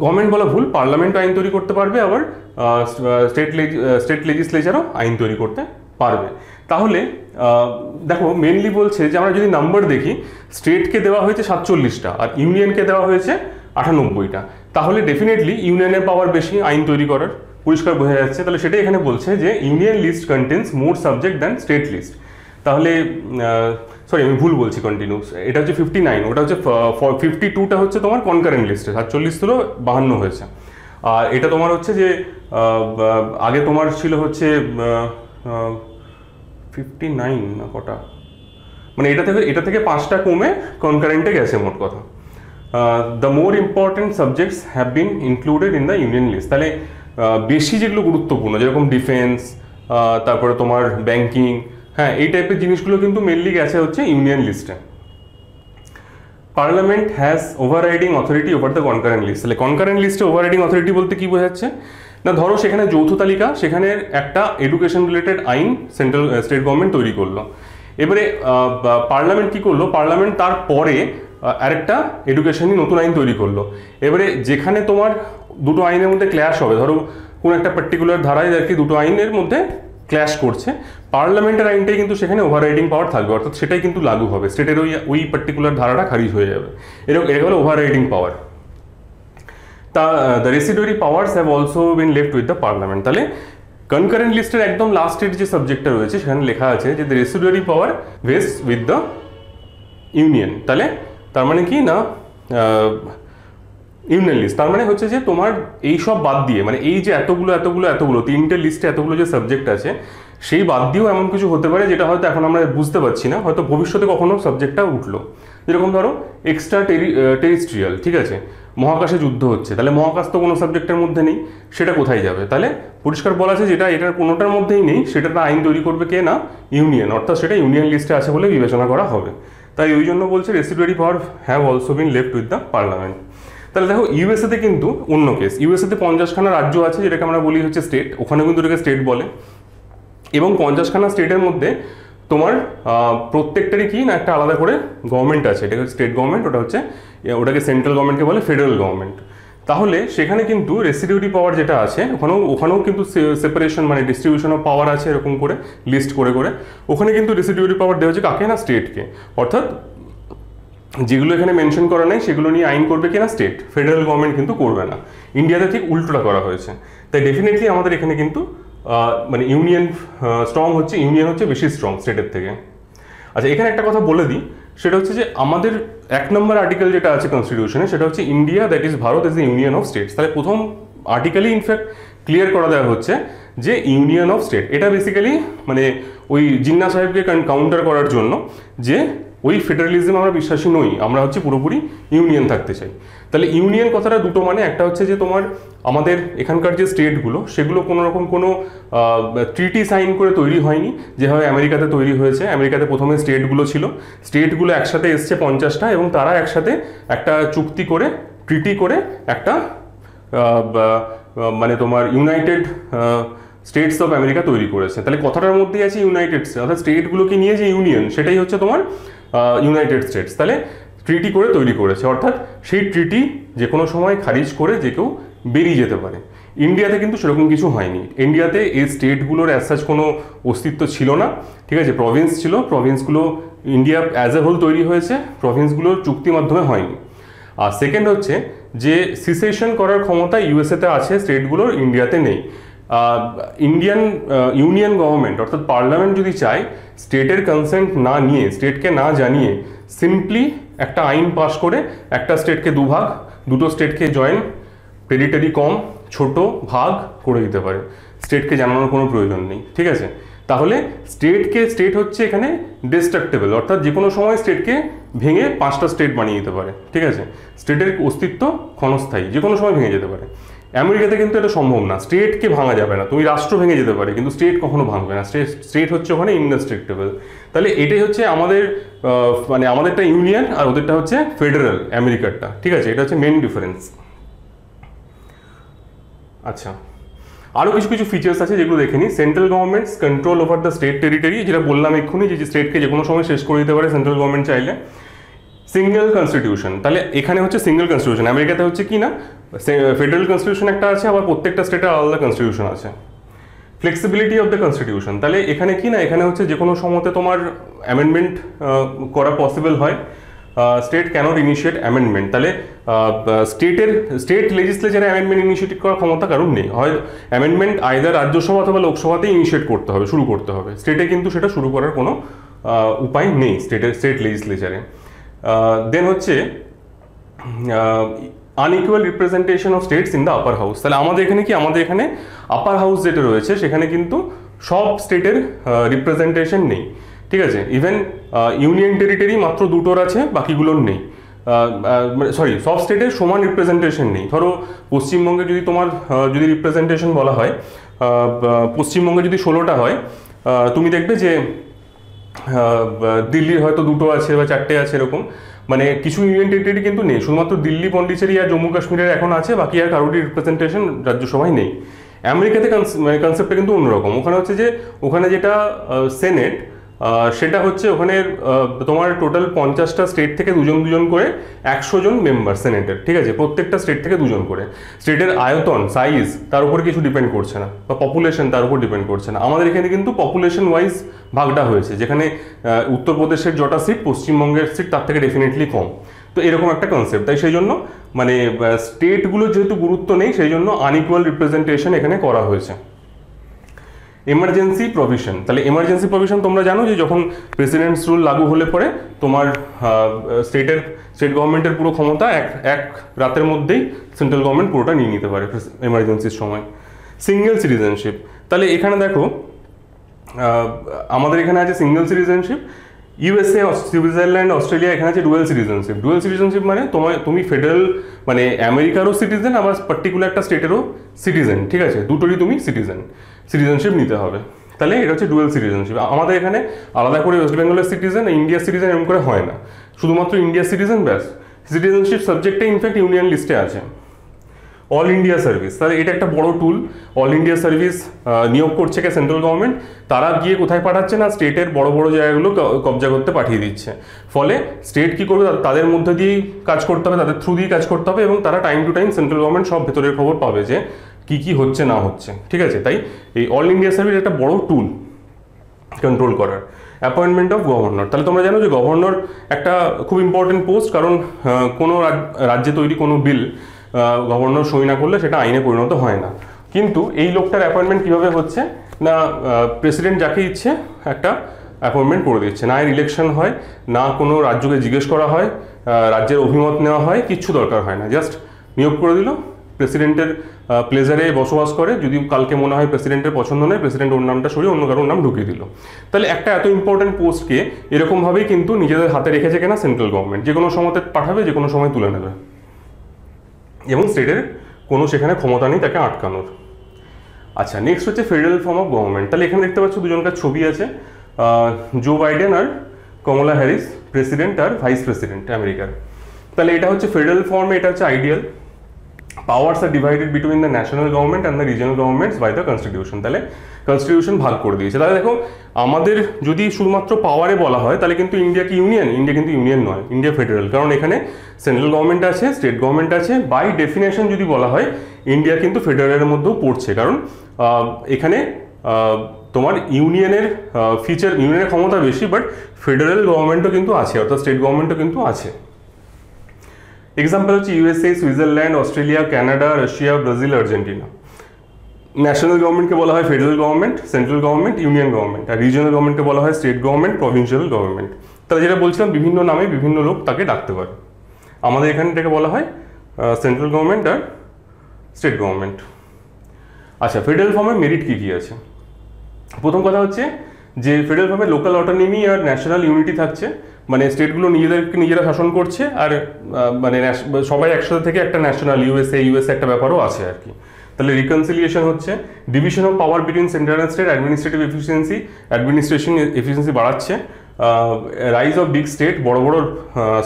গভর্নমেন্ট বলা ভুল, পার্লামেন্টও আইন তৈরি করতে পারবে, আবার স্টেট লেজিসলেচারও আইন তৈরি করতে পারবে। তাহলে দেখো মেনলি বলছে যে আমরা যদি নাম্বার দেখি, স্টেটকে দেওয়া হয়েছে 47টা আর ইউনিয়নকে দেওয়া হয়েছে 98টা। তাহলে ডেফিনেটলি ইউনিয়নের পাওয়ার বেশি আইন তৈরি করার, পরিষ্কার বোঝা যাচ্ছে। তাহলে সেটাই এখানে বলছে যে ইউনিয়ন লিস্ট কন্টেন্স মোর সাবজেক্ট দ্যান স্টেট লিস্ট। তাহলে সরি আমি ভুল বলছি, কন্টিনিউস, এটা হচ্ছে 59, ওটা হচ্ছে 52টা হচ্ছে তোমার কনকারেন্ট লিস্টে, 47 ছিল 52 হয়েছে। আর এটা তোমার হচ্ছে যে আগে তোমার ছিল হচ্ছে 59 না কটা, মানে এটা থেকে 5টা কমে কনকারেন্টে গেছে মোট কথা। The more important subjects have been included in the union list. তাহলে বেশি যেগুলো গুরুত্বপূর্ণ, যেরকম ডিফেন্স, তারপরে তোমার ব্যাংকিং, হ্যাঁ এই টাইপের জিনিসগুলো কিন্তু মেনলি গেছে হচ্ছে ইউনিয়ন লিস্টে। Parliament has overriding authority over the concurrent list. তাহলে কনকারেন্ট লিস্টে ওভাররাইডিং অথরিটি বলতে কি বোঝাচ্ছে না, ধরো সেখানে যৌথ তালিকা, সেখানে একটা এডুকেশন রিলেটেড আইন স্টেট গভর্নমেন্ট তৈরি করলো। এবারে পার্লামেন্ট কি করলো, পার্লামেন্ট তারপরে আরেকটা এডুকেশনই নতুন আইন তৈরি করলো। এবারে যেখানে তোমার দুটো আইনের মধ্যে ক্ল্যাশ হবে, ধরো কোনো একটা পার্টিকুলার ধারায় আর কি দুটো আইনের মধ্যে ক্ল্যাশ করছে, পার্লামেন্টের আইনটাই কিন্তু সেখানে ওভাররাইডিং পাওয়ার থাকবে, অর্থাৎ সেটাই কিন্তু লাগু হবে, স্টেটের ওই পার্টিকুলার ধারাটা খারিজ হয়ে যাবে। এরকম হলো overriding power. The residuary powers have also been left with the parliament. তাহলে কনকারেন্ট লিস্টের একদম লাস্টের যে সাবজেক্টটা রয়েছে সেখানে লেখা আছে যে the residuary power vest with the union. তাহলে তার মানে কি না, ইউনিয়ন লিস্ট তার মানে হচ্ছে যে তোমার এই সব বাদ দিয়ে, মানে এই যে এতগুলো তিনটে লিস্টে এতগুলো যে সাবজেক্ট আছে, সেই বাদ দিয়েও এমন কিছু হতে পারে যেটা হয়তো এখন আমরা বুঝতে পারছি না, হয়তো ভবিষ্যতে কখনো সাবজেক্টটা উঠলো। যেরকম ধরো এক্সট্রা টেরিস্ট্রিয়াল, ঠিক আছে, মহাকাশে যুদ্ধ হচ্ছে, তাহলে মহাকাশ তো কোনো সাবজেক্টের মধ্যে নেই, সেটা কোথায় যাবে? তাহলে পরিষ্কার বলা আছে যেটা এটার কোনোটার মধ্যেই নেই, সেটা আইন তৈরি করবে কে না, ইউনিয়ন, অর্থাৎ সেটা ইউনিয়ন লিস্টে আছে বলে বিবেচনা করা হবে। তাই ওই জন্য বলছে residuary power have also been left with the parliament. তাহলে দেখো ইউএসএতে কিন্তু অন্য কেস, ইউএসএতে 50খানা রাজ্য আছে যেটাকে আমরা বলি হচ্ছে স্টেট, ওখানে কিন্তু এটাকে স্টেট বলে, এবং 50খানা স্টেটের মধ্যে তোমার প্রত্যেকটারই কি না একটা আলাদা করে গভর্নমেন্ট আছে, এটা হচ্ছে স্টেট গভর্নমেন্ট, ওটাকে সেন্ট্রাল গভর্নমেন্টকে বলে ফেডারেল গভর্নমেন্ট। তাহলে সেখানে কিন্তু রেসিডিউরি পাওয়ার যেটা আছে ওখানেও কিন্তু সেপারেশন মানে ডিস্ট্রিবিউশন অফ পাওয়ার আছে, এরকম করে লিস্ট করে ওখানে কিন্তু রেসিডিউরি পাওয়ার দেওয়া হচ্ছে কাকে না, স্টেটকে। অর্থাৎ যেগুলো এখানে মেনশন করা নেই সেগুলো নিয়ে আইন করবে কিনা স্টেট, ফেডারেল গভর্নমেন্ট কিন্তু করবে না। ইন্ডিয়াতে ঠিক উল্টোটা করা হয়েছে। তাই ডেফিনেটলি আমাদের এখানে কিন্তু মানে ইউনিয়ন স্ট্রং হচ্ছে, ইউনিয়ন হচ্ছে বেশি স্ট্রং স্টেটের থেকে। আচ্ছা এখানে একটা কথা বলে দিই, সেটা হচ্ছে যে আমাদের 1 নম্বর আর্টিকেল যেটা আছে কনস্টিটিউশনে, সেটা হচ্ছে India that is Bharat is the union of states. তাহলে প্রথম আর্টিকেলই ইনফ্যাক্ট ক্লিয়ার করা দেওয়া হচ্ছে যে ইউনিয়ন অফ স্টেট। এটা বেসিক্যালি মানে ওই জিন্না সাহেবকে কাউন্টার করার জন্য যে ওই ফেডারেলিজম আমরা বিশ্বাসী নই, আমরা হচ্ছে পুরোপুরি ইউনিয়ন থাকতে চাই। তাহলে ইউনিয়ন কথাটা দুটো মানে, একটা হচ্ছে যে তোমার আমাদের এখানকার যে স্টেটগুলো সেগুলো কোনো রকম কোনো ট্রিটি সাইন করে তৈরি হয়নি, যেভাবে আমেরিকাতে তৈরি হয়েছে। আমেরিকাতে প্রথমে স্টেটগুলো ছিল, স্টেটগুলো একসাথে এসছে 50টা, এবং তারা একসাথে একটা চুক্তি করে ট্রিটি করে একটা মানে তোমার ইউনাইটেড স্টেটস অফ আমেরিকা তৈরি করেছে। তাহলে কথাটার মধ্যেই আছে ইউনাইটেড স্টেটস, অর্থাৎ স্টেটগুলোকে নিয়ে যে ইউনিয়ন সেটাই হচ্ছে তোমার ইউনাইটেড স্টেটস। তাহলে ট্রিটি করে তৈরি করেছে, অর্থাৎ সেই ট্রিটি যে কোনো সময় খারিজ করে যে কেউ বেরিয়ে যেতে পারে। ইন্ডিয়াতে কিন্তু সেরকম কিছু হয়নি। ইন্ডিয়াতে এই স্টেটগুলোর অ্যাজ সাচ কোনো অস্তিত্ব ছিল না, ঠিক আছে, প্রভিন্স ছিল, প্রভিন্সগুলো ইন্ডিয়া অ্যাজ এ হোল তৈরি হয়েছে, প্রভিন্সগুলোর চুক্তির মাধ্যমে হয়নি। আর সেকেন্ড হচ্ছে যে সিসেশন করার ক্ষমতা ইউএসএতে আছে, স্টেটগুলোর ইন্ডিয়াতে নেই। ইউনিয়ন গভর্নমেন্ট অর্থাৎ পার্লামেন্ট যদি চায় স্টেটের কনসেন্ট না নিয়ে, স্টেটকে না জানিয়ে সিম্পলি একটা আইন পাস করে একটা স্টেটকে দুভাগ, দুটো স্টেটকে জয়েন্ট, টেরিটরি কম ছোট ভাগ করে দিতে পারে, স্টেটকে জানানোর কোনো প্রয়োজন নেই। ঠিক আছে, তাহলে স্টেট হচ্ছে এখানে ডিস্ট্রাক্টেবল, অর্থাৎ যে কোনো সময় স্টেটকে ভেঙে 5টা স্টেট বানিয়ে দিতে পারে। ঠিক আছে, স্টেটের অস্তিত্ব ক্ষণস্থায়ী, যে কোনো সময় ভেঙে যেতে পারে। আমেরিকাতে কিন্তু এটা সম্ভব না, স্টেটকে ভাঙা যাবে না, তুমি রাষ্ট্র ভেঙে যেতে পারে কিন্তু স্টেট কখনো ভাঙবে না, স্টেট হচ্ছে ওখানে ইনডিস্ট্রাক্টেবল। তাহলে এটাই হচ্ছে আমাদের মানে আমাদেরটা ইউনিয়ন আর ওদেরটা হচ্ছে ফেডারেল, আমেরিকারটা। ঠিক আছে, এটা হচ্ছে মেন ডিফারেন্স। আচ্ছা, আরও কিছু কিছু ফিচার্স আছে যেগুলো দেখে নিই। Central governments control over the state territory, যেটা বললাম এক্ষুনি যে স্টেটকে যে কোনো সময় শেষ করে দিতে পারে সেন্ট্রাল গভর্নমেন্ট চাইলে। সিঙ্গেল কনস্টিটিউশন, তাহলে এখানে হচ্ছে সিঙ্গেল কনস্টিটিউশন, আমেরিকাতে হচ্ছে কি না ফেডারেল কনস্টিটিউশন একটা আছে, আবার প্রত্যেকটা স্টেটের আলাদা কনস্টিটিউশন আছে। ফ্লেক্সিবিলিটি অফ দ্য কনস্টিটিউশন, তাহলে এখানে কি না, এখানে হচ্ছে যে কোনো সময়তে তোমার অ্যামেন্ডমেন্ট করা পসিবল হয়। স্টেট ক্যানট ইনিশিয়েট অ্যামেন্ডমেন্ট, তাহলে স্টেট লেজিসলেচারে অ্যামেন্ডমেন্ট ইনিশিয়েট করার ক্ষমতা কারণ নেই, হয় অ্যামেন্ডমেন্ট আইদার রাজ্যসভা অথবা লোকসভাতেই ইনিশিয়েট করতে হবে, শুরু করতে হবে, স্টেটে কিন্তু সেটা শুরু করার কোনো উপায় নেই স্টেট লেজিসলেচারে। দেন হচ্ছে unequal representation of states in the upper house, তাহলে আমাদের এখানে কি, আমাদের এখানে আপার হাউস যেটা রয়েছে সেখানে কিন্তু সব স্টেটের রিপ্রেজেন্টেশন নেই। ঠিক আছে, ইভেন ইউনিয়ন টেরিটরি মাত্র দুটোর আছে, বাকিগুলোর নেই। সরি, সব স্টেটের সমান রিপ্রেজেন্টেশন নেই। ধরো পশ্চিমবঙ্গে যদি তোমার যদি রিপ্রেজেন্টেশন বলা হয়, পশ্চিমবঙ্গে যদি 16টা হয়, তুমি দেখবে যে দিল্লির হয়তো 2টো আছে বা 4টে আছে, এরকম মানে কিছু ইউনিয়ন টেরিটরি কিন্তু নেই, শুধুমাত্র দিল্লি, পন্ডিচেরি আর জম্মু কাশ্মীরের এখন আছে, বাকি আর কারোরই রিপ্রেজেন্টেশন রাজ্যসভায় নেই। আমেরিকাতে মানে কনসেপ্টটা কিন্তু অন্যরকম, ওখানে হচ্ছে যে ওখানে যেটা সেনেট সেটা হচ্ছে ওখানে তোমার টোটাল 50টা স্টেট থেকে দুজন করে 100 জন মেম্বার সেনেটের। ঠিক আছে, প্রত্যেকটা স্টেট থেকে 2 জন করে। স্টেটের আয়তন, সাইজ তার উপর কিছু ডিপেন্ড করছে না, বা পপুলেশন তার উপর ডিপেন্ড করছে না। আমাদের এখানে কিন্তু পপুলেশন ওয়াইজ ভাগটা হয়েছে, যেখানে উত্তরপ্রদেশের যটা সিট পশ্চিমবঙ্গের সিট তার থেকে ডেফিনেটলি কম। তো এরকম একটা কনসেপ্ট, তাই সেই জন্য মানে স্টেটগুলোর যেহেতু গুরুত্ব নেই সেই জন্য আনইকুয়াল রিপ্রেজেন্টেশন এখানে করা হয়েছে। এমার্জেন্সি প্রভিশন, তাহলে এমার্জেন্সি প্রভিশন তোমরা জানো যে যখন প্রেসিডেন্টস রুল লাগু হলে পরে তোমার স্টেট গভর্নমেন্টের পুরো ক্ষমতা এক রাতের মধ্যেই সেন্ট্রাল গভর্নমেন্ট পুরোটা নিয়ে নিতে পারে এমার্জেন্সির সময়। সিঙ্গেল সিটিজেনশিপ, তাহলে এখানে দেখো আমাদের এখানে আছে single citizenship. USA, Switzerland, Australia এখানে আছে ডুয়েল সিটিজেনশিপ। ডুয়েল সিটিজেনশিপ মানে তুমি ফেডারেল মানে আমেরিকারও সিটিজেন, আবার পার্টিকুলার একটা স্টেটেরও সিটিজেন। ঠিক আছে, দুটোরই তুমি সিটিজেনশিপ নিতে হবে, তাহলে এটা হচ্ছে ডুয়েল সিটিজেনশিপ। আমাদের এখানে আলাদা করে ওয়েস্ট বেঙ্গলের সিটিজেন, ইন্ডিয়ার সিটিজেন এরকম করে হয় না, শুধুমাত্র ইন্ডিয়ার সিটিজেন ব্যাস। সিটিজেনশিপ সাবজেক্টে ইনফ্যাক্ট ইউনিয়ন লিস্টে আছে। অল ইন্ডিয়া সার্ভিস, তাহলে এটা একটা বড় টুল। অল ইন্ডিয়া সার্ভিস নিয়োগ করছে কে সেন্ট্রাল গভর্নমেন্ট, তারা গিয়ে কোথায় পাঠাচ্ছে না, স্টেটের বড় বড় জায়গাগুলো কবজা করতে পাঠিয়ে দিচ্ছে। ফলে স্টেট কি করবে, তাদের মধ্যে দিয়েই কাজ করতে হবে, তাদের থ্রু দিয়েই কাজ করতে হবে, এবং তারা time to time central government সব ভেতরের খবর পাবে যে কি হচ্ছে না হচ্ছে। ঠিক আছে, তাই এই অল ইন্ডিয়া সার্ভিস একটা বড় টুল কন্ট্রোল করার। অ্যাপয়েন্টমেন্ট অফ গভর্নর, তাহলে তোমরা জানো যে গভর্নর একটা খুব ইম্পর্টেন্ট পোস্ট, কারণ কোনো রাজ্যে তৈরি কোনো বিল গভর্নর সই না করলে সেটা আইনে পরিণত হয় না। কিন্তু এই লোকটার অ্যাপয়েন্টমেন্ট কীভাবে হচ্ছে না, প্রেসিডেন্ট যাকে ইচ্ছে একটা অ্যাপয়েন্টমেন্ট করে দিচ্ছে, না এর ইলেকশন হয়, না কোনো রাজ্যকে জিজ্ঞেস করা হয়, রাজ্যের অভিমত নেওয়া হয়, কিচ্ছু দরকার হয় না, জাস্ট নিয়োগ করে দিল। প্রেসিডেন্টের প্লেজারে বসবাস করে, যদি কালকে মনে হয় প্রেসিডেন্টের পছন্দ নয়, প্রেসিডেন্ট ওর নামটা সরিয়ে অন্য কারোর নাম ঢুকিয়ে দিল। তাহলে একটা এত ইম্পর্টেন্ট পোস্টকে এরকমভাবেই কিন্তু নিজেদের হাতে রেখেছে কিনা সেন্ট্রাল গভর্নমেন্ট, যে কোনো সময়তে পাঠাবে, যে কোনো সময় তুলে নেবে, এবং স্টেটের কোনো সেখানে ক্ষমতা নেই তাকে আটকানোর। আচ্ছা, নেক্সট হচ্ছে ফেডারেল ফর্ম অফ গভর্নমেন্ট। তাহলে এখানে দেখতে পাচ্ছ দুজনকার ছবি আছে, জো বাইডেন আর কমলা হ্যারিস, প্রেসিডেন্ট আর ভাইস প্রেসিডেন্ট আমেরিকার। তাহলে এটা হচ্ছে ফেডারেল ফর্মে, এটা হচ্ছে ideal. Powers are divided between the national government and the regional governments by the constitution. তাহলে কনস্টিটিউশন ভাগ করে দিয়েছে। তাহলে দেখো, আমাদের যদি শুধুমাত্র পাওয়ারে বলা হয় তাহলে কিন্তু ইন্ডিয়া কি ইউনিয়ন? ইন্ডিয়া কিন্তু ইউনিয়ন নয়, ইন্ডিয়া ফেডারেল, কারণ এখানে সেন্ট্রাল গভর্নমেন্ট আছে, স্টেট গভর্নমেন্ট আছে। বাই ডেফিনেশন যদি বলা হয়, ইন্ডিয়া কিন্তু ফেডারেলের মধ্যেও পড়ছে, কারণ এখানে তোমার ইউনিয়নের ইউনিয়নের ক্ষমতা বেশি, বাট ফেডারেল গভর্নমেন্টও কিন্তু আছে, অর্থাৎ স্টেট গভর্নমেন্টও কিন্তু আছে। এক্সাম্পল হচ্ছে USA, Switzerland, Australia, Canada, Russia, Brazil, Argentina. National গভর্নমেন্টকে বলা হয় federal government, central government, union government, আর রিজিওনাল গভর্নমেন্টকে বলা হয় স্টেট গভর্নমেন্ট, প্রভিন্সিয়াল গভর্নমেন্ট। তাহলে যেটা বলছিলাম বিভিন্ন নামে বিভিন্ন লোক তাকে ডাকতে পারে। আমাদের এখানে এটাকে বলা হয় সেন্ট্রাল গভর্নমেন্ট আর স্টেট গভর্নমেন্ট। আচ্ছা, ফেডারেল ফর্মের মেরিট কী কী আছে? প্রথম কথা হচ্ছে যে ফেডারেল ফর্মে লোকাল অটোনমি আর ন্যাশনাল ইউনিটি থাকছে, মানে স্টেটগুলো নিজেদেরকে নিজেরা শাসন করছে, আর মানে সবাই একসাথে থেকে একটা ন্যাশনাল ইউএসএ একটা ব্যাপারও আছে আর কি। তাহলে রিকনসিলিয়েশন হচ্ছে, division of power between central and state, administration efficiency বাড়াচ্ছে, রাইজ অফ বিগ স্টেট, বড় বড়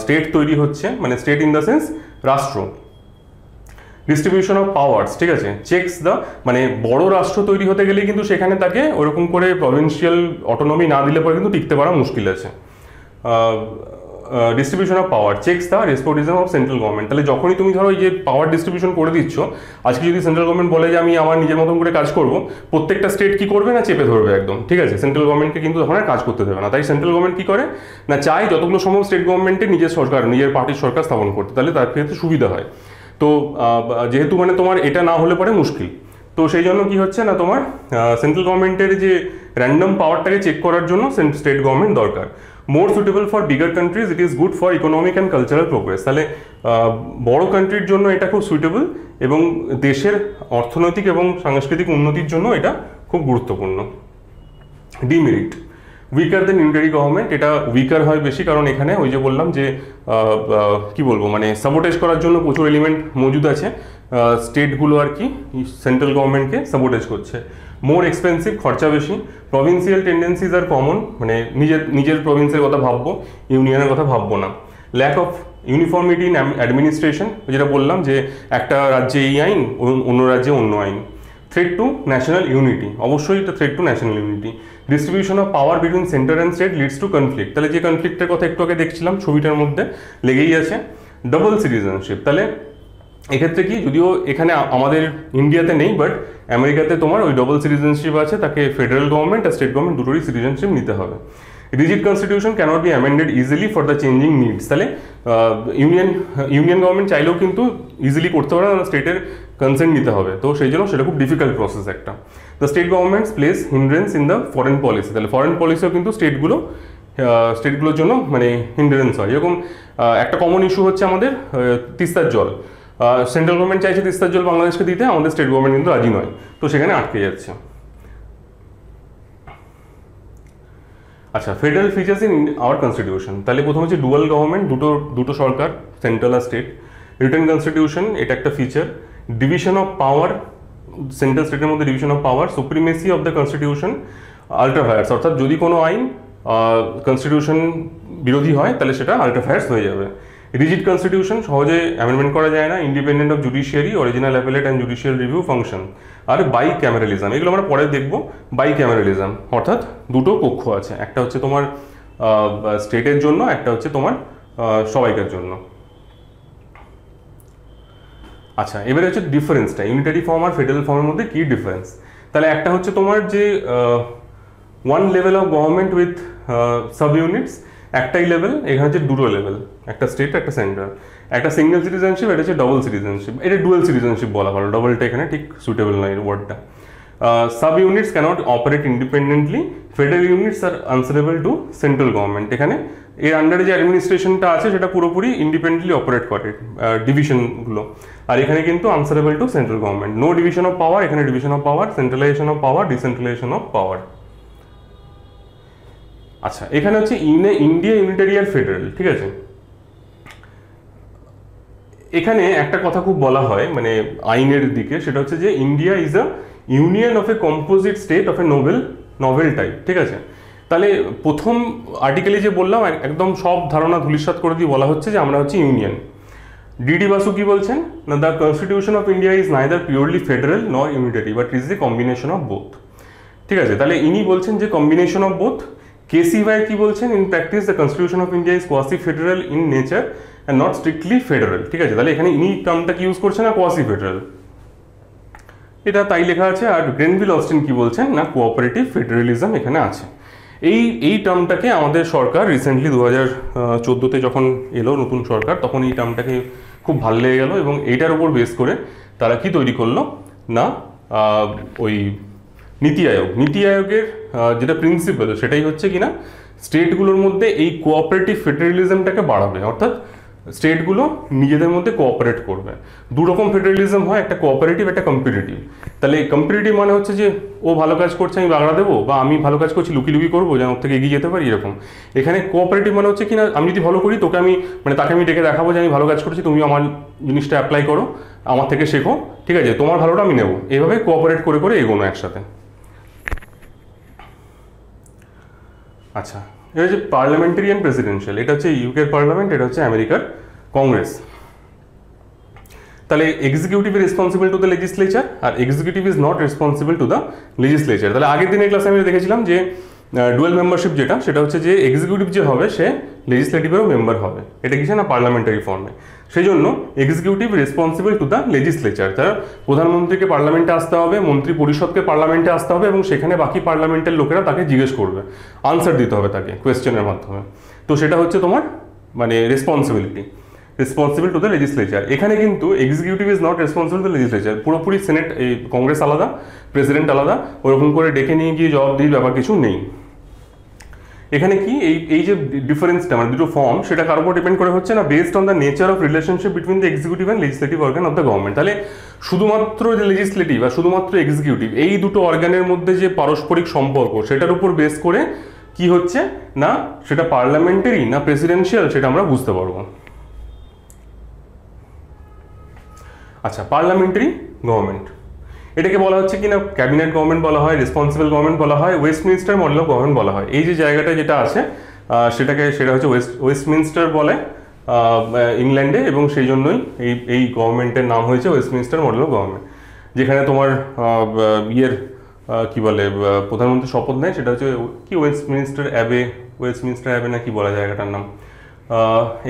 স্টেট তৈরি হচ্ছে, মানে স্টেট ইন দ্য সেন্স রাষ্ট্র। ডিস্ট্রিবিউশন অফ পাওয়ার্স, ঠিক আছে, চেকস দ্য, মানে বড় রাষ্ট্র তৈরি হতে গেলে কিন্তু সেখানে তাকে ওরকম করে প্রভিন্সিয়াল অটোনমি না দিলে পরে কিন্তু টিকতে পারা মুশকিল আছে। Distribution of power checks the despotism of central government. তাহলে যখনই তুমি ধরো এই যে পাওয়ার ডিস্ট্রিবিউশন করে দিচ্ছ, আজকে যদি সেন্ট্রাল গভর্নমেন্ট বলে যে আমি আমার নিজের মতন করে কাজ করব, প্রত্যেকটা স্টেট কি করবে না চেপে ধরবে একদম, ঠিক আছে, সেন্ট্রাল গভর্নমেন্টকে কিন্তু তখন আর কাজ করতে দেবে না। তাই সেন্ট্রাল গভর্নমেন্ট কি করে না, চায় যতগুলো সম্ভব স্টেট গভর্নমেন্টে নিজের সরকার, নিজের পার্টির সরকার স্থাপন করতে, তাহলে তার ক্ষেত্রে সুবিধা হয়। তো যেহেতু মানে তোমার এটা না হলে পরে মুশকিল, তো সেই জন্য কি হচ্ছে না, তোমার সেন্ট্রাল গভর্নমেন্টের যে র্যান্ডম পাওয়ারটাকে চেক করার জন্য স্টেট গভর্নমেন্ট দরকার। More suitable for bigger countries, it is good for economic and cultural progress. তাহলে বড় কান্ট্রির জন্য এটা খুব সুইটেবল, এবং দেশের অর্থনৈতিক এবং সাংস্কৃতিক উন্নতির জন্য এটা খুব গুরুত্বপূর্ণ। ডিমেরিট, উইকার দেন ইউনিটারি গভর্নমেন্ট, এটা উইকার হয় বেশি, কারণ এখানে ওই যে বললাম যে কি বলবো, মানে সাবোটেজ করার জন্য প্রচুর এলিমেন্ট মজুদ আছে, স্টেটগুলো আর কি সেন্ট্রাল গভর্নমেন্টকে সাবোটেজ করছে। মোর এক্সপেন্সিভ, খরচা বেশি। প্রভিন্সিয়াল টেন্ডেন্সিজ আর কমন, মানে নিজের প্রভিন্সের কথা ভাববো, ইউনিয়নের কথা ভাববো না। Lack of uniformity in administration, যেটা বললাম যে একটা রাজ্যে এই আইন, অন্য রাজ্যে অন্য আইন। থ্রেট টু ন্যাশনাল ইউনিটি, অবশ্যই এটা threat to national unity. Distribution of power between centre and state leads to conflict, তাহলে যে কনফ্লিক্টের কথা একটু আগে দেখছিলাম ছবিটার মধ্যে লেগেই আছে। ডবল সিটিজেনশিপ, তাহলে এক্ষেত্রে কি, যদিও এখানে আমাদের ইন্ডিয়াতে নেই, বাট আমেরিকাতে তোমার ওই ডবল সিটিজেনশিপ আছে, তাকে ফেডারেল গভর্নমেন্ট আর স্টেট গভর্নমেন্ট দুটোরই সিটিজেনশিপ নিতে হবে। Rigid constitution cannot be amended easily for the changing needs, তাহলে ইউনিয়ন গভর্নমেন্ট চাইলেও কিন্তু ইজিলি করতে পারে না, স্টেটের কনসেন্ট নিতে হবে, তো সেই জন্য সেটা খুব ডিফিকাল্ট প্রসেস একটা। The state governments place hindrance in the foreign policy, তাহলে ফরেন পলিসিও কিন্তু স্টেটগুলোর জন্য মানে হিন্ড্রেন্স হয়। যেরকম একটা কমন ইস্যু হচ্ছে আমাদের তিস্তার জল, সেন্ট্রাল গভর্নমেন্ট চাইছে তিস্তার জল বাংলাদেশকে দিতে, আমাদের স্টেট গভর্নমেন্ট কিন্তু রাজি নয়, তো সেখানে আটকে যাচ্ছে। আচ্ছা, federal features in our constitution, তাহলে প্রথম হচ্ছে ডুয়াল গভর্নমেন্ট, দুটো সরকার, সেন্ট্রাল আর স্টেট। রিটেন কনস্টিটিউশন, এটা একটা feature. Division of power, central স্টেটের মধ্যে division of power. Supremacy of the constitution, ultra vires, অর্থাৎ যদি কোনো আইন কনস্টিটিউশন বিরোধী হয় তাহলে সেটা আল্ট্রা ভায়ার্স হয়ে যাবে। রিজিড কনস্টিটিউশন, সহজে অ্যামেন্ডমেন্ট করা যায় না। Independent of judiciary, original appellate and judicial review function. আর বাই ক্যামেরালিজম, এগুলো আমরা পরে দেখবো। বাই ক্যামেরালিজম অর্থাৎ দুটো কক্ষ আছে, একটা হচ্ছে তোমার স্টেটের জন্য, একটা হচ্ছে তোমার সবাইকার জন্য। আচ্ছা, এবারে হচ্ছে ডিফারেন্সটা, ইউনিটারি ফর্ম আর ফেডারেল ফর্মের মধ্যে কী ডিফারেন্স। তাহলে একটা হচ্ছে তোমার যে one level of government with sub units, একটাই লেভেল, এখানে হচ্ছে দুটো লেভেল, একটা স্টেট একটা সেন্ট্রাল। একটা সিঙ্গেল সিটিজেনশিপ, এটা হচ্ছে ডবল সিটিজেনশিপ, এটা ডুয়াল সিটিজেনশিপ বলা ভালো, ডবলটা এখানে ঠিক সুটেবল নয় ওয়ার্ডটা। Sub units cannot operate independently, federal units are answerable to central government. এখানে এর আন্ডারে যে অ্যাডমিনিস্ট্রেশনটা আছে সেটা পুরোপুরি ইন্ডিপেন্ডেন্টলি অপারেট করে, ডিভিশনগুলো, আর এখানে কিন্তু answerable to central government. No division of power, এখানে division of power, centralisation of power, decentralisation of power. আচ্ছা, এখানে হচ্ছে ইন্ডিয়া ইউনিটারি আর ফেডারেল, ঠিক আছে। এখানে একটা কথা খুব বলা হয় মানে আইনের দিকে, সেটা হচ্ছে যে India is a union of A composite state of A novel type, ঠিক আছে। তাহলে প্রথম আর্টিকেলে যে বললাম একদম সব ধারণা ধূলিসাৎ করে দিয়ে বলা হচ্ছে যে আমরা হচ্ছে ইউনিয়ন। ডিডি বাসু কি বলছেন না, the constitution of India is neither purely federal nor unitary but is a combination of both, ঠিক আছে। তাহলে ইনি বলছেন যে কম্বিনেশন অফ বোথ। কেসি ভাই কি বলছেন, in practice the constitution of India is quasi federal in nature and not strictly federal, ঠিক আছে। তাহলে এখানে ইনি টার্মটা কি ইউজ করছেন না, কোয়াসি ফেডারেল, এটা তাই লেখা আছে। আর গ্রেনভিল অস্টিন কি বলছেন না, কোঅপারেটিভ ফেডারেলিজম এখানে আছে। এই টার্মটাকে আমাদের সরকার রিসেন্টলি 2014-তে যখন এলো নতুন সরকার, তখন এই টার্মটাকে খুব ভালো লেগে গেল। এবং এইটার উপর বেস করে তারা কি তৈরি করলো না, ওই নীতি আয়োগের যেটা প্রিন্সিপাল সেটাই হচ্ছে কিনা স্টেটগুলোর মধ্যে এই কোঅপারেটিভ ফেডারেলিজমটাকে বাড়াবে, অর্থাৎ স্টেটগুলো নিজেদের মধ্যে কোঅপারেট করবে। দু রকম ফেডারেলিজম হয়, একটা কোঅপারেটিভ, একটা কম্পিটিটিভ। তাহলে কম্পিটিটিভ মানে হচ্ছে যে ও ভালো কাজ করছে আমি বাগড়া দেবো, বা আমি ভালো কাজ করছি লুকি করবো যেন ওর থেকে এগিয়ে যেতে পারি, এরকম। এখানে কোঅপারেটিভ মানে হচ্ছে কিনা আমি যদি ভালো করি তোকে আমি মানে তাকে আমি ডেকে দেখাবো যে আমি ভালো কাজ করছি, তুমি আমার জিনিসটা অ্যাপ্লাই করো, আমার থেকে শেখো, ঠিক আছে, তোমার ভালোটা আমি নেবো, এইভাবে কোঅপারেট করে করে এগোনো একসাথে। আচ্ছা, এটা হচ্ছে পার্লামেন্টারি অ্যান্ড প্রেসিডেন্সিয়াল। এটা হচ্ছে ইউকের পার্লামেন্ট, এটা হচ্ছে আমেরিকার কংগ্রেস। তাহলে executive is responsible to the legislature আর executive is not responsible to the legislature. তাহলে আগের দিনের ক্লাসে আমি দেখেছিলাম যে ডুয়েল মেম্বারশিপ যেটা, সেটা হচ্ছে যে এক্সিকিউটিভ যে হবে সে লেজিসলেটিভেরও মেম্বার হবে, এটা কিছু না পার্লামেন্টারি ফর্মে। সেই জন্য executive responsible to the legislature. তার প্রধানমন্ত্রীকে পার্লামেন্টে আসতে হবে, মন্ত্রী পরিষদকে পার্লামেন্টে আসতে হবে, এবং সেখানে বাকি পার্লামেন্টের লোকেরা তাকে জিজ্ঞেস করবে, আনসার দিতে হবে তাকে কোয়েশ্চেনের মাধ্যমে। তো সেটা হচ্ছে তোমার মানে রেসপন্সিবল টু দ্য লেজিসলেচার। এখানে কিন্তু executive is not responsible to the legislature, পুরোপুরি সেনেট এই কংগ্রেস আলাদা, প্রেসিডেন্ট আলাদা, ওরকম করে ডেকে নিয়ে গিয়ে জবাব দিয়ে ব্যাপার কিছু নেই। এখানে কি এই যে ডিফারেন্সটা মানে দুটো ফর্ম, সেটা কার উপর ডিপেন্ড করে হচ্ছে না, based on the nature of relationship between the executive and legislative organ of the government. তাহলে শুধুমাত্র যে লেজিসলেটিভ আর শুধুমাত্র এক্সিকিউটিভ এই দুটো অর্গানের মধ্যে যে পারস্পরিক সম্পর্ক, সেটার উপর বেস করে কি হচ্ছে না সেটা পার্লামেন্টারি না প্রেসিডেন্সিয়াল সেটা আমরা বুঝতে পারবো। আচ্ছা, পার্লামেন্টারি গভর্নমেন্ট এটাকে বলা হচ্ছে কিনা ক্যাবিনেট গভর্নমেন্ট বলা হয়, রেসপন্সিবল গভর্নমেন্ট বলা হয়, ওয়েস্টমিনস্টার মডেল অফ গভর্নমেন্ট বলা হয়। এই যে জায়গাটা যেটা আছে সেটা হচ্ছে ওয়েস্টমিনস্টার বলে ইংল্যান্ডে, এবং সেই জন্যই এই গভর্নমেন্টের নাম হয়েছে ওয়েস্টমিনস্টার মডেল অফ গভর্নমেন্ট। যেখানে তোমার কি বলে প্রধানমন্ত্রী শপথ নেয়, সেটা হচ্ছে কি ওয়েস্টমিনস্টার অ্যাবে না কি বলা জায়গাটার নাম।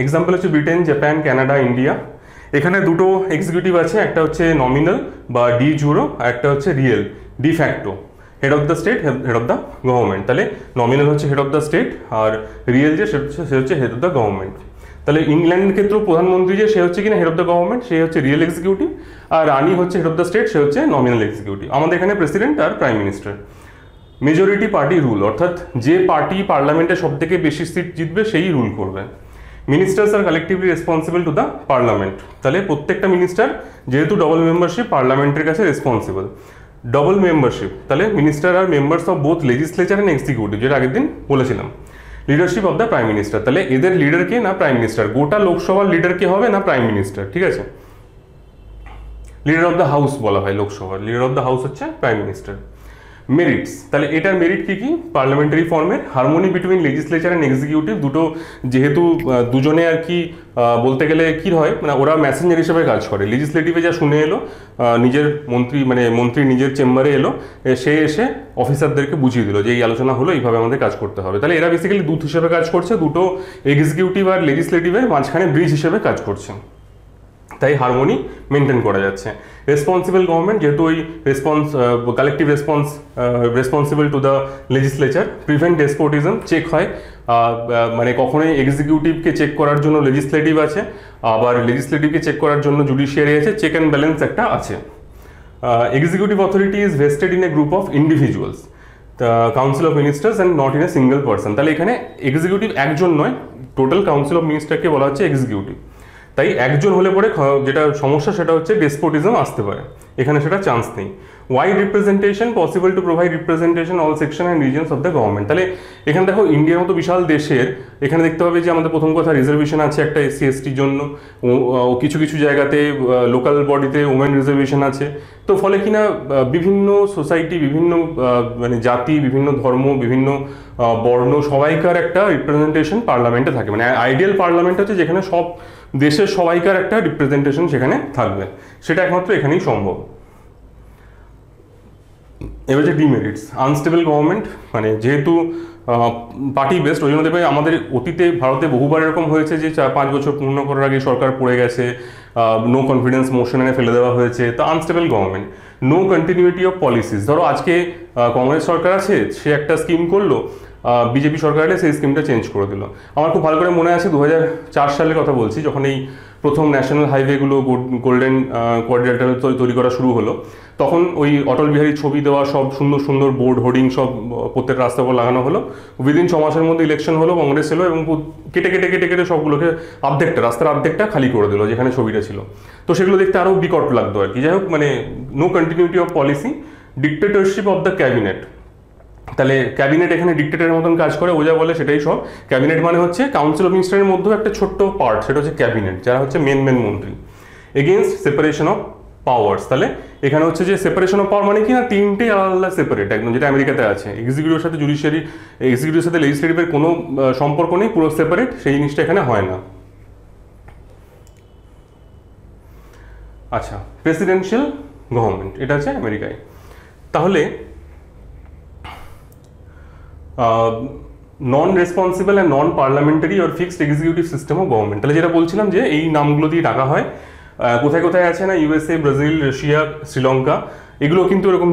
এক্সাম্পল হচ্ছে ব্রিটেন, জাপান, কানাডা, ইন্ডিয়া। এখানে দুটো এক্সিকিউটিভ আছে, একটা হচ্ছে নমিনাল বা ডি জুরো, আর একটা হচ্ছে real de facto, head of the state, head of the government. তাহলে নমিনাল হচ্ছে হেড অফ দ্য স্টেট, আর রিয়েল যে সে হচ্ছে হেড অফ দ্য গভর্নমেন্ট। তাহলে ইংল্যান্ডের ক্ষেত্রেও প্রধানমন্ত্রী যে সে হচ্ছে কিনা হেড অফ দ্য গভর্নমেন্ট, সে হচ্ছে রিয়েল এক্সিকিউটিভ, আর রানী হচ্ছে হেড অফ দ্য স্টেট, সে হচ্ছে নমিনাল এক্সিকিউটিভ। আমাদের এখানে প্রেসিডেন্ট আর prime minister. Majority party rule, অর্থাৎ যে পার্টি পার্লামেন্টে সব থেকে বেশি সিট জিতবে সেই রুল করবে। Ministers are collectively responsible to the parliament. তাহলে প্রত্যেকটা মিনিস্টার যেহেতু ডবল মেম্বারশিপ পার্লামেন্টের কাছে রেসপন্সিবল। ডবল মেম্বারশিপ তাহলে minister are members of both legislature and executive, যেটা আগের দিন বলেছিলাম। Leadership of the prime minister, তাহলে এদের লিডার কে না প্রাইম মিনিস্টার, গোটা লোকসভার লিডার কে হবে না প্রাইম মিনিস্টার, ঠিক আছে। লিডার অফ দ্য হাউস বলা হয় লোকসভার, লিডার অফ দ্য হাউস হচ্ছে প্রাইম মিনিস্টার। মেরিটস, তাহলে এটার মেরিট কি পার্লামেন্টারি ফর্মের harmony between legislature and executive. দুটো যেহেতু দুজনে আর কি বলতে গেলে কি হয় মানে ওরা ম্যাসেঞ্জার হিসেবে কাজ করে। লেজিসলেটিভে যা শুনে এলো নিজের মন্ত্রী নিজের চেম্বারে এলো, সে এসে অফিসারদেরকে বুঝিয়ে দিল যে এই আলোচনা হলো, এইভাবে আমাদের কাজ করতে হবে। তাহলে এরা বেসিক্যালি দূত হিসেবে কাজ করছে, দুটো এক্সিকিউটিভ আর লেজিসলেটিভের মাঝখানে ব্রিজ হিসেবে কাজ করছে, তাই হারমোনি মেনটেন করা যাচ্ছে। রেসপন্সিবল গভর্নমেন্ট, যেহেতু ওই collective responsible to the legislature. Prevent despotism, check হয় মানে কখনোই এক্সিকিউটিভকে চেক করার জন্য লেজিসলেটিভ আছে, আবার লেজিসলেটিভকে চেক করার জন্য জুডিশিয়ারি আছে, চেক অ্যান্ড ব্যালেন্স একটা আছে। Executive authority is vested in a group of individuals, council of ministers and not in a single person. তাহলে এখানে এক্সিকিউটিভ একজন নয়, টোটাল কাউন্সিল অফ মিনিস্টারকে বলা হচ্ছে এক্সিকিউটিভ। তাই একজন হলে পরে যেটা সমস্যা সেটা হচ্ছে ডেসপোটিজম আসতে পারে, এখানে সেটা চান্স নেই। Wide representation possible to provide representation all section and reasons of the government. তাহলে এখানে দেখো ইন্ডিয়ার মতো বিশাল দেশের এখানে দেখতে হবে যে আমাদের প্রথম কথা রিজার্ভেশন আছে একটা SC ST জন্য, কিছু কিছু জায়গাতে লোকাল বডিতে ওমেন রিজার্ভেশন আছে। তো ফলে কিনা বিভিন্ন সোসাইটি, বিভিন্ন মানে জাতি, বিভিন্ন ধর্ম, বিভিন্ন বর্ণ সবাইকার একটা রিপ্রেজেন্টেশন পার্লামেন্টে থাকে। মানে আইডিয়াল পার্লামেন্ট হচ্ছে যেখানে সব দেশের সবাইকার একটা রিপ্রেজেন্টেশন সেখানে থাকবে, সেটা একমাত্র এখানেই সম্ভব। এবার যে ডিমেরিটস, আনস্টেবল গভর্নমেন্ট, মানে যেহেতু পার্টি বেসড ওই জন্য দেখবে আমাদের অতীতে ভারতে বহুবার এরকম হয়েছে যে 4-5 বছর পূর্ণ করার আগে সরকার পড়ে গেছে, নো কনফিডেন্স মোশন এনে ফেলে দেওয়া হয়েছে। তো unstable government, no continuity of policies. ধরো আজকে কংগ্রেস সরকার আছে, সে একটা স্কিম করলো, বিজেপি সরকার এলে সেই স্কিমটা চেঞ্জ করে দিল। আমার খুব ভালো করে মনে আছে 2004 সালের কথা বলছি, যখন এই প্রথম ন্যাশনাল হাইওয়েগুলো গোল্ডেন কোয়াড্রিল্যাটারাল তৈরি করা শুরু হলো, তখন ওই অটল বিহারীর ছবি দেওয়া সব সুন্দর সুন্দর বোর্ড হোর্ডিং সব প্রত্যেক রাস্তার উপর লাগানো হলো। উইদিন 6 মাসের মধ্যে ইলেকশন হলো, কংগ্রেস এলো এবং কেটে কেটে কেটে কেটে সবগুলোকে রাস্তার অর্ধেকটা খালি করে দিল যেখানে ছবিটা ছিল। তো সেগুলো দেখতে আরও বিকট লাগতো আর কি। যাই হোক, মানে no continuity of policy, dictatorship of the cabinet. তাহলে ক্যাবিনেট এখানে ডিক্টেটরের মতন কাজ করে, ও যা বলে সেটাই সব। ক্যাবিনেট মানে হচ্ছে কাউন্সিল অফ মিনিস্টারের মধ্যেও একটা ছোট্ট পার্ট, সেটা হচ্ছে ক্যাবিনেট, যারা হচ্ছে মেন মন্ত্রী। এগেনস্ট সেপারেশন অফ পাওয়ার্স, তাহলে এখানে হচ্ছে যে সেপারেশন অফ পাওয়ার মানে কি না, তিনটে আলাদা সেপারেট একদম, যেটা আমেরিকাতে আছে। এক্সিকিউটিভের সাথে জুডিশিয়ারি, এক্সিকিউটিভের সাথে লেজিসলেটিভের কোনো সম্পর্ক নেই, পুরো সেপারেট, সেই জিনিসটা এখানে হয় না। আচ্ছা, প্রেসিডেন্সিয়াল গভর্নমেন্ট, এটা হচ্ছে আমেরিকায়। তাহলে non responsible and non parliamentary or fixed executive system of government. তাহলে যেটা বলছিলাম যে এই নামগুলো দিয়ে ডাকা হয়, কোথায় কোথায় আছে না, ইউএসএ, ব্রাজিল, রাশিয়া, শ্রীলঙ্কা, এগুলো কিন্তু এরকম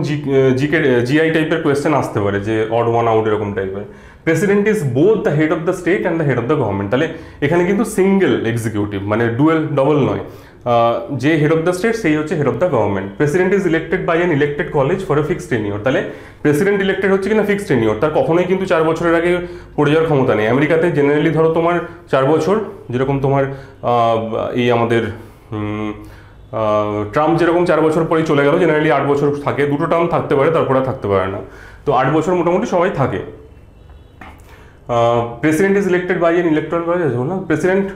জিআই টাইপের কোয়েশ্চেন আসতে পারে, যে অড ওয়ান আউট এরকম টাইপের। President is both the head of the state and the head of the government. তাহলে এখানে কিন্তু সিঙ্গেল এক্সিকিউটিভ, মানে ডবল নয়, যে হেড অফ দ্য স্টেট সেই হচ্ছে head of the government. President is elected by an elected college for a fixed tenure. তাহলে president elected হচ্ছে কিনা ফিক্সড টেনিওর, তার কখনোই কিন্তু 4 বছরের আগে পড়ে যাওয়ার ক্ষমতা নেই। আমেরিকাতে জেনারেলি ধরো তোমার 4 বছর, যেরকম তোমার এই আমাদের ট্রাম্প যেরকম 4 বছর পরেই চলে গেল, জেনারেলি 8 বছর থাকে, 2টো টার্ম থাকতে পারে, তারপরে থাকতে পারে না। তো 8 বছর মোটামুটি সবাই থাকে। President is elected by an electoral college, না, president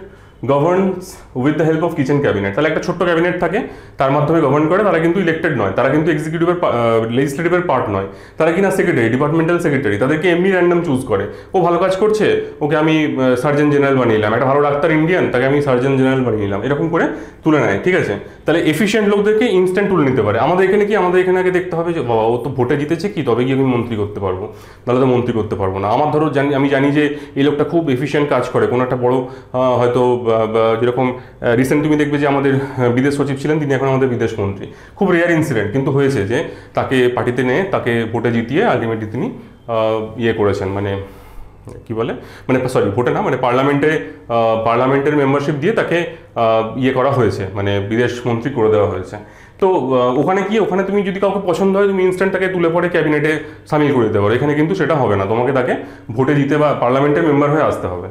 governs with the help of kitchen cabinet. তাহলে একটা ছোট্ট ক্যাবিনেট থাকে, তার মাধ্যমে গভর্ন করে। তারা কিন্তু ইলেক্টেড নয়, তারা কিন্তু এক্সিকিউটিভের লেজিসলেটিভের পার্ট নয়, তারা কিনা সেক্রেটারি, ডিপার্টমেন্টাল সেক্রেটারি। তাদেরকে এমনি র্যান্ডম চুজ করে, ও ভালো কাজ করছে, ওকে আমি সার্জন জেনারেল বানিয়ে নিলাম। একটা ভালো ডাক্তার ইন্ডিয়ান, তাকে আমি সার্জন জেনারেল বানিয়ে নিলাম, এরকম করে তুলে নেয়, ঠিক আছে। তাহলে এফিসিয়েন্ট লোকদেরকে ইনস্ট্যান্ট তুলে নিতে পারে। আমাদের এখানে কি, আমাদের এখানে আগে দেখতে হবে যে বাবা ও তো ভোটে জিতেছে কি, তবে গিয়ে আমি মন্ত্রী করতে পারবো, নাহলে তো মন্ত্রী করতে পারবো না। আমার ধরো আমি জানি যে এই লোকটা খুব এফিসিয়েন্ট কাজ করে, কোনো একটা বড় হয়তো যেরকম রিসেন্ট তুমি দেখবে যে আমাদের বিদেশ সচিব ছিলেন, তিনি এখন আমাদের বিদেশ মন্ত্রী। খুব রেয়ার ইনসিডেন্ট, কিন্তু হয়েছে যে তাকে পার্টিতে নিয়ে তাকে ভোটে জিতিয়ে আলটিমেটলি তিনি ইয়ে করেছেন, মানে কি বলে, মানে সরি ভোটে না, মানে পার্লামেন্টের মেম্বারশিপ দিয়ে তাকে ইয়ে করা হয়েছে, মানে বিদেশ মন্ত্রী করে দেওয়া হয়েছে। তো ওখানে কি, ওখানে তুমি যদি কাউকে পছন্দ হয়, তুমি ইনস্ট্যান্ট তাকে তুলে পড়ে ক্যাবিনেটে সামিল করে দিতে পারো। এখানে কিন্তু সেটা হবে না, তোমাকে তাকে ভোটে জিতে বা পার্লামেন্টের মেম্বার হয়ে আসতে হবে।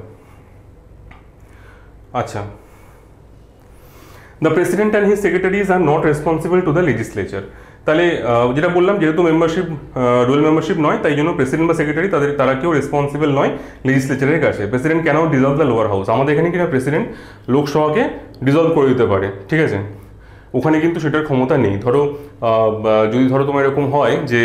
আচ্ছা, the president and his secretaries are not responsible to the legislature. তাহলে যেটা বললাম, যেহেতু রুল মেম্বারশিপ নয়, তাই জন্য প্রেসিডেন্ট বা সেক্রেটারি তারা কেউ রেসপন্সিবল নয় লেজিসলেচারের কাছে। President can not dissolved the lower house. আমাদের এখানে কিনা প্রেসিডেন্ট লোকসভাকে ডিজলভ করে দিতে পারে, ঠিক আছে। ওখানে কিন্তু সেটার ক্ষমতা নেই। ধরো যদি ধরো তোমার এরকম হয় যে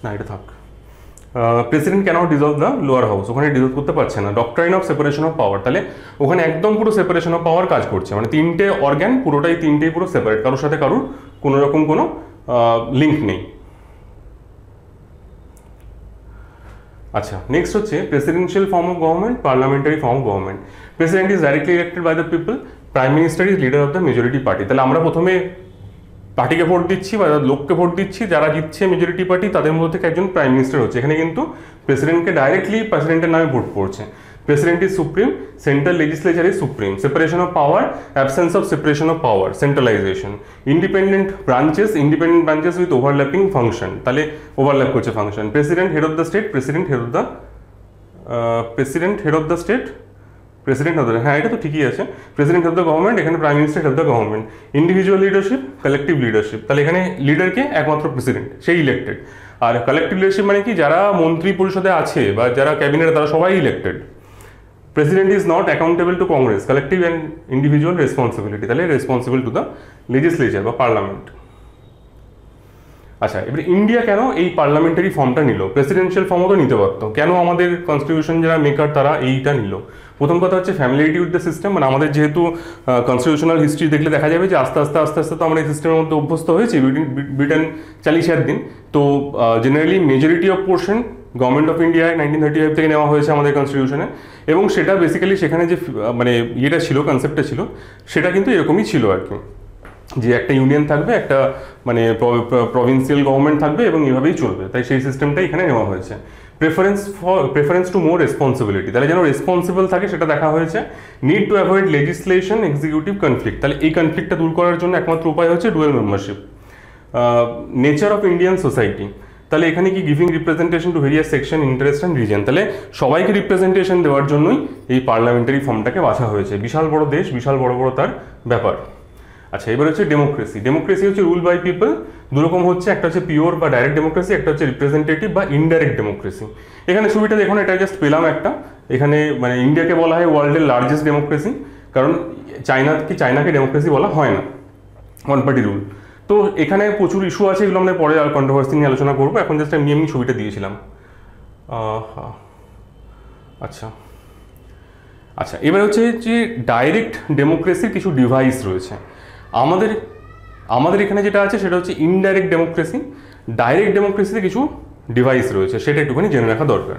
না, এটা থাক, president cannot dissolve the lower house, ওখানে ডিজলভ করতে পারছে না। Doctrine of separation of power, তাহলে ওখানে একদম পুরো সেপারেশন অফ পাওয়ার কাজ করছে, মানে তিনটে অর্গ্যান তিনটেই পুরো সেপারেট, কারোর সাথে কারোর কোনো রকম কোনো লিঙ্ক নেই। আচ্ছা, নেক্সট হচ্ছে presidential form of government, parliamentary form of government. President is directly elected by the people, prime minister is leader of the majority party. তাহলে আমরা প্রথমে পার্টিকে ভোট দিচ্ছি বা লোককে ভোট দিচ্ছি, যারা জিতছে মেজরিটি পার্টি, তাদের মধ্যে থেকে একজন প্রাইম মিনিস্টার হচ্ছে। এখানে কিন্তু প্রেসিডেন্টকে ডাইরেক্টলি প্রেসিডেন্টের নামে ভোট পড়ছে। President is supreme, central legislature is supreme. Separation of power, absence of separation of power, centralisation. Independent branches with overlapping function, তাহলে ওভারল্যাপ করছে function. President head of the state, president head of the state, president of the, হ্যাঁ এটা তো ঠিকই আছে। President of the government, এখানে prime minister of the government. Individual leadership, collective leadership, তাহলে এখানে লিডারকে একমাত্র প্রেসিডেন্ট, সেই ইলেক্টেড। আর কালেকটিভ লিডারশিপ মানে কি, যারা মন্ত্রী পরিষদে আছে বা যারা ক্যাবিনেট, তারা সবাই elected. President is not accountable two Congress, collective and individual responsibility, তাহলে রেসপন্সিবল টু দ্য লেজিসলেচার বা পার্লামেন্ট। আচ্ছা, এবার ইন্ডিয়া কেন এই পার্লামেন্টারি ফর্মটা নিল? প্রেসিডেন্সিয়াল ফর্মও তো নিতে পারতো, কেন আমাদের কনস্টিটিউশন যারা মেকার তারা এইটা নিল? প্রথম কথা হচ্ছে ফ্যামিলিয়ারিটি উইথ দ্য সিস্টেম, মানে আমাদের যেহেতু কনস্টিটিউশনাল হিস্ট্রি দেখলে দেখা যাবে যে আস্তে আস্তে তো আমরা এই সিস্টেমের মধ্যে অভ্যস্ত হয়েছি, ব্রিটেন 40 দিন। তো generally majority of portion government of ইন্ডিয়ায় 1935 থেকে নেওয়া হয়েছে আমাদের কনস্টিটিউশনে, এবং সেটা বেসিক্যালি সেখানে যে মানে ইয়েটা ছিল, কনসেপ্টটা ছিল, সেটা কিন্তু এরকমই ছিল আর কি। যে একটা ইউনিয়ন থাকবে, একটা মানে প্রভিন্সিয়াল গভর্নমেন্ট থাকবে এবং এইভাবেই চলবে। তাই সেই সিস্টেমটাই এখানে নেওয়া হয়েছে। প্রেফারেন্স টু মোর রেসপন্সিবিলিটি, তাহলে যেন রেসপন্সিবল থাকে সেটা দেখা হয়েছে। Need to avoid legislation executive conflict, তাহলে এই কনফ্লিক্টটা দূর করার জন্য একমাত্র উপায় হচ্ছে dual membership. Nature of Indian society, তাহলে এখানে কি giving representation to various section, interest and reason, তাহলে সবাইকে রিপ্রেজেন্টেশন দেওয়ার জন্যই এই পার্লামেন্টারি ফর্মটাকে বাছা হয়েছে। বিশাল বড় দেশ, বিশাল বড় বড় তার ব্যাপার। আচ্ছা, এবার হচ্ছে ডেমোক্রেসি। ডেমোক্রেসি হচ্ছে রুল বাই পিপল, দুরকম হচ্ছে, একটা হচ্ছে পিওর বা ডাইরেক্ট ডেমোক্রেসি, একটা হচ্ছে রিপ্রেজেন্টেটিভ বা ইনডাইরেক্ট ডেমোক্রেসি। এখানে ছবিটা দেখুন, এটা জাস্ট পেলাম একটা, এখানে মানে ইন্ডিয়াকে বলা হয় ওয়ার্ল্ডের লার্জেস্ট ডেমোক্রেসি, কারণ চায়নাকে ডেমোক্রেসি বলা হয় না, ওয়ান পার্টি রুল। তো এখানে প্রচুর ইস্যু আছে, এগুলো আমরা পরে আর কন্ট্রোভার্সি নিয়ে আলোচনা করবো। এখন জাস্ট আমি এমনি ছবিটা দিয়েছিলাম। আচ্ছা আচ্ছা, এবার হচ্ছে যে ডাইরেক্ট ডেমোক্রেসির কিছু ডিভাইস রয়েছে। আমাদের এখানে যেটা আছে সেটা হচ্ছে ইনডাইরেক্ট ডেমোক্রেসি। ডাইরেক্ট ডেমোক্রেসিতে কিছু ডিভাইস রয়েছে, সেটা একটুখানি জেনে রাখা দরকার।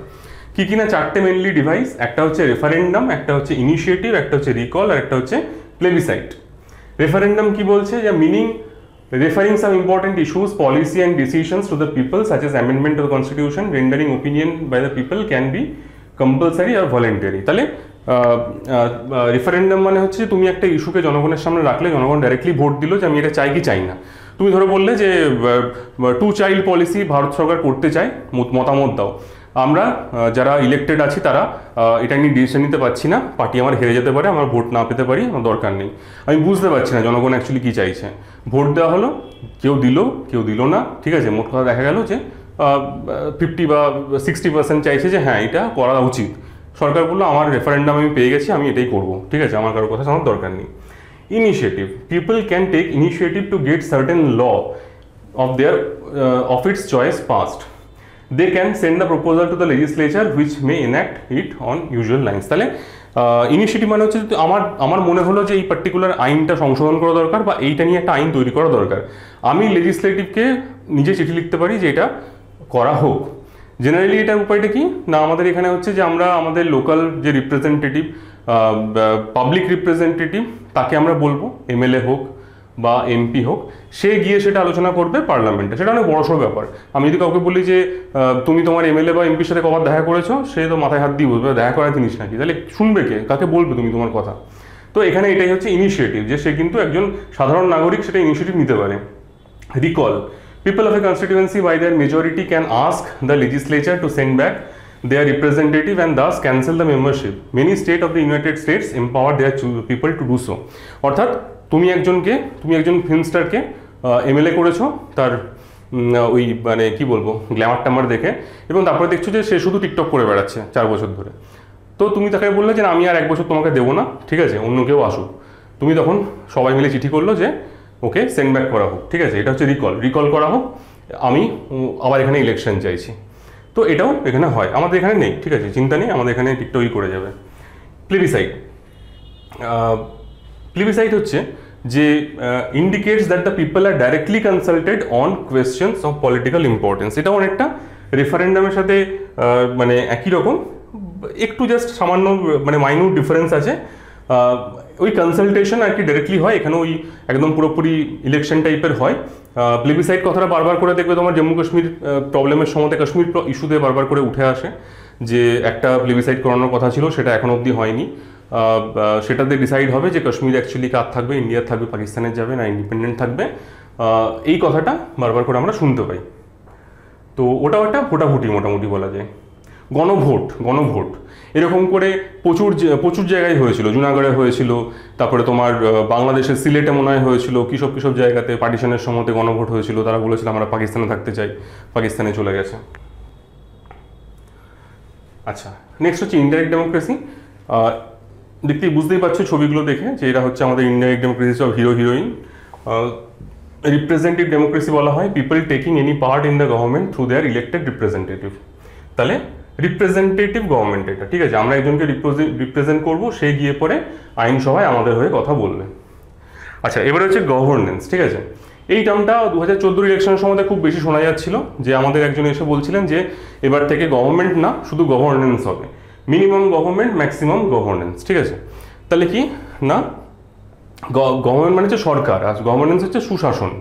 কি কিনা চারটে মেনলি ডিভাইস, একটা হচ্ছে রেফারেন্ডাম, একটা হচ্ছে ইনিশিয়েটিভ, একটা হচ্ছে রিকল, আর একটা হচ্ছে প্লেবিসাইট। রেফারেন্ডাম কি বলছে, যে meaning referring some important issues, policy and decisions to the people such as amendment to the constitution, rendering opinion by the people can be compulsory or voluntary। তাহলে রেফারেন্ডাম মানে হচ্ছে তুমি একটা ইস্যুকে জনগণের সামনে রাখলে, জনগণ ডাইরেক্টলি ভোট দিল যে আমি এটা চাই কি চাই না। তুমি ধরো বললে যে 2 চাইল্ড পলিসি ভারত সরকার করতে চায়, মতামত দাও। আমরা যারা ইলেক্টেড আছি তারা এটা নিয়ে ডিসিশন নিতে পারছি না, পার্টি আমার হেরে যেতে পারে, আমার ভোট না পেতে পারি, আমার দরকার নেই। আমি বুঝতে পারছি না জনগণ অ্যাকচুয়ালি কী চাইছে। ভোট দেওয়া হলো, কেউ দিল কেউ দিল না, ঠিক আছে। মোট কথা দেখা গেল যে 50 বা 60% চাইছে যে হ্যাঁ এটা করা উচিত। সরকার বললো আমার রেফারেন্ডাম আমি পেয়ে গেছি, আমি এটাই করবো, ঠিক আছে, আমার কারোর কথা শোনার দরকার নেই। Initiative, people can take initiative to get certain law of its choice passed. They can send the proposal to the legislature which may enact it on usual lines। তাহলে ইনিশিয়েটিভ মানে হচ্ছে আমার মনে হলো যে এই পার্টিকুলার আইনটা সংশোধন করা দরকার বা এইটা নিয়ে একটা আইন তৈরি করা দরকার, আমি লেজিসলেটিভকে নিজে চিঠি লিখতে পারি যে এটা করা হোক। জেনারেলি এটার উপায়টা কি না, আমাদের এখানে হচ্ছে যে আমরা আমাদের লোকাল যে রিপ্রেজেন্টেটিভ, পাবলিক রিপ্রেজেন্টেটিভ, তাকে আমরা বলবো, এমএলএ হোক বা এমপি হোক, সে গিয়ে সেটা আলোচনা করবে পার্লামেন্টে। সেটা অনেক বড়সড় ব্যাপার। আমি যদি কাউকে বলি যে তুমি তোমার এমএলএ বা এমপির সাথে কবার দেখা করেছো, সে তো মাথায় হাত দিয়ে বলবে দেখা করার জিনিস নাকি, তাহলে শুনবে কে, কাকে বলবে তুমি তোমার কথা। তো এখানে এটাই হচ্ছে ইনিশিয়েটিভ, যে সে কিন্তু একজন সাধারণ নাগরিক, সেটা ইনিশিয়েটিভ নিতে পারে। Recall, people of A constituency by there majority can ask the legislature to send back their representative and thus cancel the membership. Many states of the United States empower their people to do so। অর্থাৎ তুমি একজন film স্টারকে MLA করেছো তার ওই মানে কি বলবো Glamour ট্যামার দেখে, এবং তারপরে দেখছো যে সে শুধু টিকটক করে বেড়াচ্ছে 4 বছর ধরে। তো তুমি তাকে বললে যে আমি আর 1 বছর তোমাকে দেবো না, ঠিক আছে, অন্য কেউ আসুক। তুমি তখন সবাই মিলে চিঠি করলো যে ওকে সেন্ড ব্যাক করা হোক, ঠিক আছে, এটা হচ্ছে রিকল করা হোক, আমি আবার এখানে ইলেকশন চাইছি। তো এটাও এখানে হয়, আমাদের এখানে নেই, ঠিক আছে, চিন্তা নেই, আমাদের এখানে টিকটকই করে যাবে। প্লেবিসাইট হচ্ছে যে indicates that the people are directly consulted on questions of political importance. এটা অনেকটা রেফারেন্ডামের সাথে মানে একই রকম, একটু জাস্ট সামান্য মানে মাইনিউট ডিফারেন্স আছে। ওই কনসালটেশন আর কি ডাইরেক্টলি হয়, এখানে ওই একদম পুরোপুরি ইলেকশন টাইপের হয়। প্লেবিসাইট কথাটা বারবার করে দেখবে তোমার জম্মু কাশ্মীর প্রবলেমের সময়, কাশ্মীর ইস্যুতে বারবার করে উঠে আসে যে একটা প্লেবিসাইট করানোর কথা ছিল, সেটা এখন অবধি হয়নি। সেটাতে ডিসাইড হবে যে কাশ্মীর অ্যাকচুয়ালি কার থাকবে, ইন্ডিয়ার থাকবে, পাকিস্তানের যাবে না ইন্ডিপেন্ডেন্ট থাকবে। এই কথাটা বারবার করে আমরা শুনতে পাই। তো ওটাও একটা ভোটাভুটি মোটামুটি বলা যায়। গণভোট এরকম করে প্রচুর জায়গায় হয়েছিল, জুনাগড়ে হয়েছিল, তারপরে তোমার বাংলাদেশের সিলেটে মনে হয় হয়েছিল, কিসব জায়গাতে পার্টিশনের সময়তে গণভোট হয়েছিল, তারা বলেছিল আমরা পাকিস্তানে থাকতে চাই, পাকিস্তানে চলে গেছে। আচ্ছা, নেক্সট হচ্ছে ইনডাইরেক্ট ডেমোক্রেসি। বুঝতেই পারছো ছবিগুলো দেখে যে এরা হচ্ছে আমাদের ইনডাইরেক্ট ডেমোক্রেসি সব হিরোইন। রিপ্রেজেন্টেটিভ ডেমোক্রেসি বলা হয় people taking any part in the government through there elected representative. তাহলে রিপ্রেজেন্টেটিভ গভর্নমেন্ট এটা, ঠিক আছে, আমরা একজনকে রিপ্রেজেন্ট করবো, সে গিয়ে পরে আইনসভায় আমাদের হয়ে কথা বলবে। আচ্ছা, এবারে হচ্ছে গভর্নেন্স, ঠিক আছে। এই টার্মটা 2014 ইলেকশনের সময় খুব বেশি শোনা যাচ্ছিল, যে আমাদের একজন এসে বলছিলেন যে এবার থেকে গভর্নমেন্ট না, শুধু গভর্নেন্স হবে, মিনিমাম গভর্নমেন্ট ম্যাক্সিমাম গভর্নেন্স, ঠিক আছে। তাহলে কি না, গভর্নমেন্ট মানে হচ্ছে সরকার, আর গভর্নেন্স হচ্ছে সুশাসন,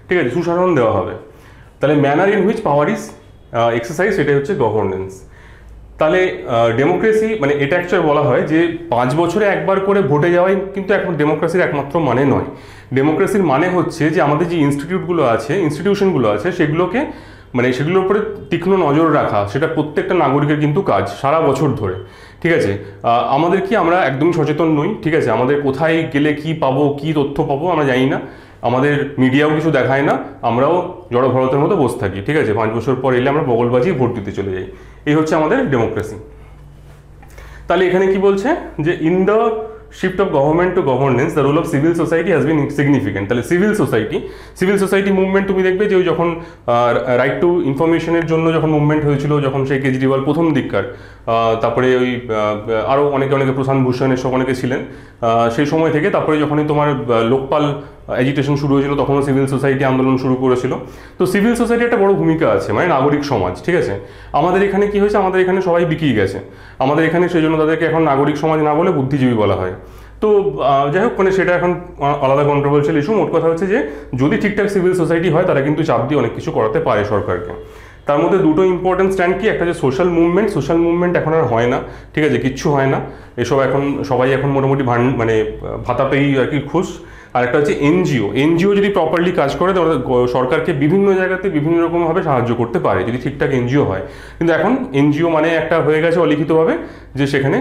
ঠিক আছে, সুশাসন দেওয়া হবে। তাহলে manner in which power is exercise, এটাই হচ্ছে গভর্নেন্স। তাহলে ডেমোক্রেসি মানে এটা অ্যাকচুয়ালি বলা হয় যে 5 বছরে একবার করে ভোটে যাওয়াই কিন্তু এখন ডেমোক্রেসির একমাত্র মানে নয়। ডেমোক্রেসির মানে হচ্ছে যে আমাদের যে ইনস্টিটিউশনগুলো আছে সেগুলোকে মানে সেগুলোর উপরে তীক্ষ্ণ নজর রাখা, সেটা প্রত্যেকটা নাগরিকের কিন্তু কাজ সারা বছর ধরে, ঠিক আছে। আমাদের কি আমরা একদমই সচেতন নই, ঠিক আছে, আমাদের কোথায় গেলে কি পাবো, কি তথ্য পাবো আমরা জানি না, আমাদের মিডিয়াও কিছু দেখায় না, আমরাও জড়ভরতের মতো বসে থাকি, ঠিক আছে, 5 বছর পর এলে আমরা বগল বাজিয়ে ভোট দিতে চলে যাই। এই হচ্ছে আমাদের ডেমোক্রেসি। তাহলে এখানে কি বলছে যে in the shift of government to governance the role of civil society has been significant. তাহলে সিভিল সোসাইটি মুভমেন্ট তুমি দেখবে যে ওই যখন রাইট টু ইনফরমেশনের জন্য যখন মুভমেন্ট হয়েছিল, যখন সেই কেজরিওয়াল প্রথম দিককার, তারপরে ওই আরও অনেকে প্রশান্ত ভূষণ এসব অনেকে ছিলেন, সেই সময় থেকে তারপরে যখনই তোমার লোকপাল অ্যাজিটেশন শুরু হয়েছিল তখনও সিভিল সোসাইটি আন্দোলন শুরু করেছিল। তো সিভিল সোসাইটি একটা বড় ভূমিকা আছে, মানে নাগরিক সমাজ, ঠিক আছে। আমাদের এখানে কি হয়েছে, আমাদের এখানে সবাই বিকিয়ে গেছে আমাদের এখানে, সেই জন্য তাদেরকে এখন নাগরিক সমাজ না বলে বুদ্ধিজীবী বলা হয়। তো যাই হোক, মানে সেটা এখন আলাদা কন্ট্রোভার্সিয়াল ইস্যু। মোট কথা হচ্ছে যে যদি ঠিকঠাক সিভিল সোসাইটি হয় তারা কিন্তু চাপ দিয়ে অনেক কিছু করাতে পারে সরকারকে। তার মধ্যে দুটো ইম্পর্টেন্ট স্ট্যান্ড কি, একটা যে সোশ্যাল মুভমেন্ট এখন আর হয় না, ঠিক আছে, কিচ্ছু হয় না এসব, এখন সবাই এখন মোটামুটি মানে ভাতা পেয়েই আর কি খুশ। আর একটা হচ্ছে এনজিও যদি প্রপারলি কাজ করে তাহলে সরকারকে বিভিন্ন জায়গাতে বিভিন্ন রকমভাবে সাহায্য করতে পারে যদি ঠিকঠাক এনজিও হয়। কিন্তু এখন এনজিও মানে একটা হয়ে গেছে অলিখিতভাবে যে সেখানে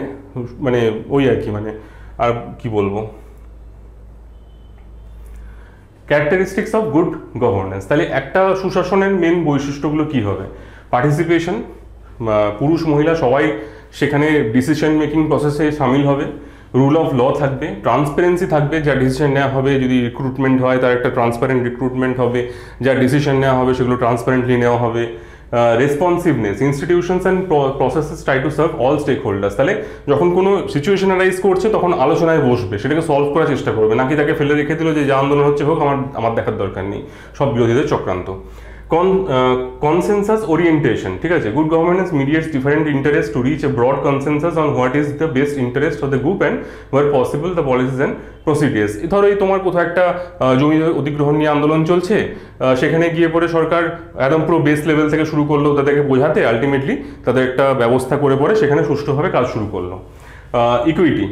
মানে ওই আর কি, মানে আর কি বলবো, ক্যারেক্টারিস্টিক্স অফ গুড গভর্নেন্স। তাহলে একটা সুশাসনের মেন বৈশিষ্ট্যগুলো কি হবে, পার্টিসিপেশন, পুরুষ মহিলা সবাই সেখানে ডিসিশন মেকিং প্রসেসে সামিল হবে, রুল অফ ল থাকবে, ট্রান্সপারেন্সি থাকবে, যা ডিসিশন নেওয়া হবে, যদি রিক্রুটমেন্ট হয় তার একটা ট্রান্সপারেন্ট রিক্রুটমেন্ট হবে, যা ডিসিশন নেওয়া হবে সেগুলো ট্রান্সপারেন্টলি নেওয়া হবে, responsiveness, institutions and processes try to serve all stake holders. তাহলে যখন কোনো সিচুয়েশন অ্যারাইজ করছে তখন আলোচনায় বসবে, সেটাকে সলভ করার চেষ্টা করবে, নাকি তাকে ফেলে রেখে দিল যে যা আন্দোলন হচ্ছে হোক, আমার দেখার দরকার নেই, সব বিরোধীদের চক্রান্ত। কনসেনসাস ওরিয়েন্টেশন, ঠিক আছে, good governance mediates different interest to reach a broad consensus on what is the best interest of the group and where possible the policies and procedures. ধরো এই তোমার কোথাও একটা জমি অধিগ্রহণ নিয়ে আন্দোলন চলছে, সেখানে গিয়ে পরে সরকার একদম পুরো বেস লেভেল থেকে শুরু করলো তাদেরকে বোঝাতে, আলটিমেটলি তাদের একটা ব্যবস্থা করে পরে সেখানে সুষ্ঠুভাবে কাজ শুরু করলো। Equity,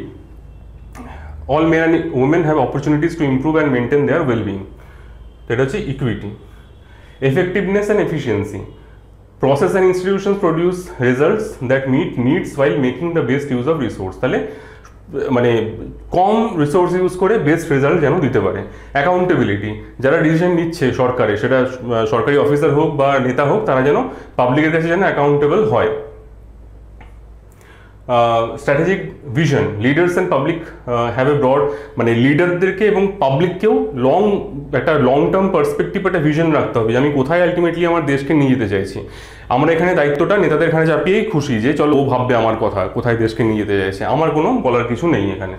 all men and women have opportunities to improve and maintain their well-being, এটা হচ্ছে equity. effectiveness and efficiency, process and institutions produce results that meet needs while making the best use of resource। তাহলে মানে কম resource use করে best result যেন দিতে পারে। Accountability, যারা decision নিচ্ছে সরকারে, সেটা সরকারি অফিসার হোক বা নেতা হোক, তারা যেন পাবলিকের কাছে যেন অ্যাকাউন্টেবল হয়। Strategic vision, leaders and public have a broad, মানে লিডারদেরকে এবং পাবলিককেও একটা লং টার্ম পার্সপেক্টিভ একটা ভিশন রাখতে হবে যে আমি কোথায় আলটিমেটলি আমার দেশকে নিয়ে যেতে চাইছি। আমরা এখানে দায়িত্বটা নেতাদের এখানে চাপিয়েই খুশি যে চলো ও ভাববে আমার কথা, কোথায় দেশকে নিয়ে যেতে চাইছে, আমার কোনো বলার কিছু নেই এখানে।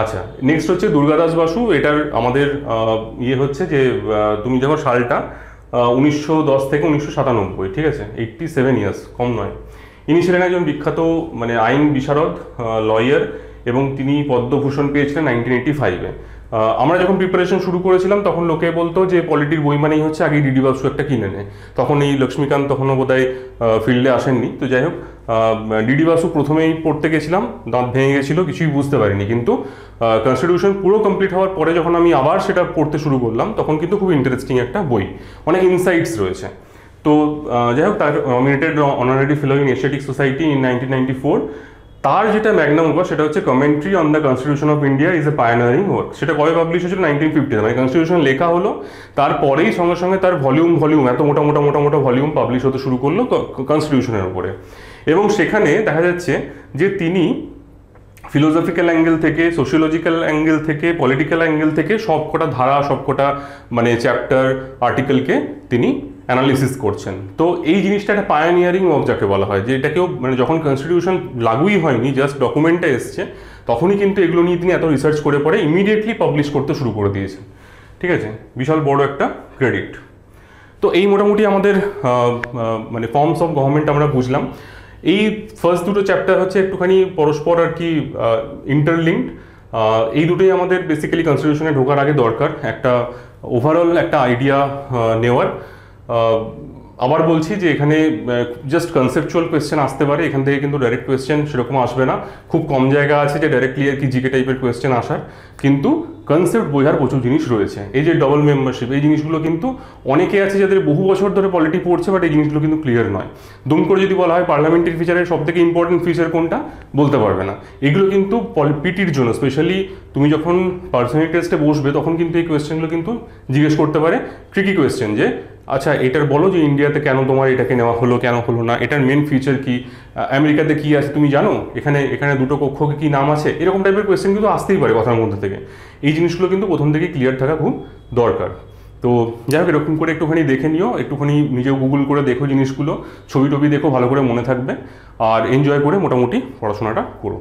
আচ্ছা, নেক্সট হচ্ছে দুর্গাদাস বাসু। এটার আমাদের ইয়ে হচ্ছে যে তুমি দেখো সালটা 1910 থেকে 1997, ঠিক আছে, 87 ইয়ার্স, কম নয়। ইনি ছিলেন একজন বিখ্যাত মানে আইন বিশারদ, লয়ার, এবং তিনি পদ্মভূষণ পেয়েছিলেন 1985-এ। আমরা যখন প্রিপারেশন শুরু করেছিলাম তখন লোকে বলতো যে পলিটির বই মানেই হচ্ছে আগে ডিডি বাসু একটা কিনে নেয়, তখন এই লক্ষ্মীকান্ত তখনও বোধহয় ফিল্ডে আসেননি। তো যাই হোক, ডিডি বাসু প্রথমেই পড়তে গেছিলাম, দাঁত ভেঙে গেছিলো, কিছুই বুঝতে পারিনি, কিন্তু কনস্টিটিউশন পুরো কমপ্লিট হওয়ার পরে যখন আমি আবার সেটা পড়তে শুরু করলাম তখন কিন্তু খুব ইন্টারেস্টিং একটা বই, অনেক ইনসাইটস রয়েছে। তো যাই হোক, তার nominated honorary fellow in Asiatic society in 1994। তার যেটা ম্যাগনাম ওয়ার্ক সেটা হচ্ছে commentary on the constitution of India is a pioneering work. সেটা কবে পাবলিশ হয়েছিল? 1950, মানে কনস্টিটিউশন লেখা হলো তারপরেই সঙ্গে সঙ্গে তার ভলিউম এত মোটা ভলিউম পাবলিশ হতে শুরু করলো কনস্টিটিউশনের উপরে। এবং সেখানে দেখা যাচ্ছে যে তিনি ফিলোসফিক্যাল অ্যাঙ্গেল থেকে, সোশিওলজিক্যাল অ্যাঙ্গেল থেকে, পলিটিক্যাল অ্যাঙ্গেল থেকে সবকটা ধারা, সবকটা মানে চ্যাপ্টার, আর্টিকেলকে তিনি অ্যানালিসিস করছেন। তো এই জিনিসটা একটা পায়োনিয়ারিং ওয়ার্ক যাকে বলা হয়, যে এটাকেও মানে যখন কনস্টিটিউশন লাগুই হয়নি, জাস্ট ডকুমেন্টে এসছে, তখনই কিন্তু এগুলো নিয়ে তিনি এত রিসার্চ করে পরে ইমিডিয়েটলি পাবলিশ করতে শুরু করে দিয়েছেন, ঠিক আছে, বিশাল বড় একটা ক্রেডিট। তো এই মোটামুটি আমাদের মানে ফর্মস অফ গভর্নমেন্ট আমরা বুঝলাম। এই ফার্স্ট দুটো চ্যাপ্টার হচ্ছে একটুখানি পরস্পর আর কি ইন্টারলিঙ্কড। এই দুটোই আমাদের বেসিক্যালি কনস্টিটিউশনে ঢোকার আগে দরকার, একটা ওভারঅল একটা আইডিয়া নেওয়ার। আবার বলছি যে এখানে জাস্ট কনসেপচুয়াল কোয়েশ্চেন আসতে পারে, এখান থেকে কিন্তু ডাইরেক্ট কোয়েশ্চেন সেরকম আসবে না। খুব কম জায়গা আছে যে ডাইরেক্টলি আর কি জিকে টাইপের কোয়েশ্চেন আসার, কিন্তু কনসেপ্ট বোঝার প্রচুর জিনিস রয়েছে। এই যে ডবল মেম্বারশিপ, এই জিনিসগুলো কিন্তু অনেকে আছে যাদের বহু বছর ধরে পলিটি পড়ছে, বাট এই জিনিসগুলো কিন্তু ক্লিয়ার নয়। দুম করে যদি বলা হয় পার্লামেন্টারি ফিচারের সব থেকে ইম্পর্টেন্ট ফিচার কোনটা, বলতে পারবে না। এগুলো কিন্তু পিটির জন্য স্পেশালি তুমি যখন পার্সোনাল টেস্টে বসবে তখন কিন্তু এই কোয়েশ্চেনগুলো কিন্তু জিজ্ঞেস করতে পারে, ট্রিকি কোয়েশ্চেন, যে আচ্ছা এটার বলো যে ইন্ডিয়াতে কেন তোমার এটাকে নেওয়া হলো, কেন হলো না, এটার মেন ফিচার কি, আমেরিকাতে কি আছে তুমি জানো, এখানে এখানে দুটো কক্ষকে কি নাম আছে, এরকম টাইপের কোয়েশ্চেন কিন্তু আসতেই পারে কথার মধ্যে থেকে। এই জিনিসগুলো কিন্তু প্রথম থেকেই ক্লিয়ার থাকা খুব দরকার। তো যাই হোক, এরকম করে একটুখানি দেখে নিও, একটুখানি নিজেও গুগল করে দেখো জিনিসগুলো, ছবি টবি দেখো, ভালো করে মনে থাকবে, আর এনজয় করে মোটামুটি পড়াশোনাটা করো।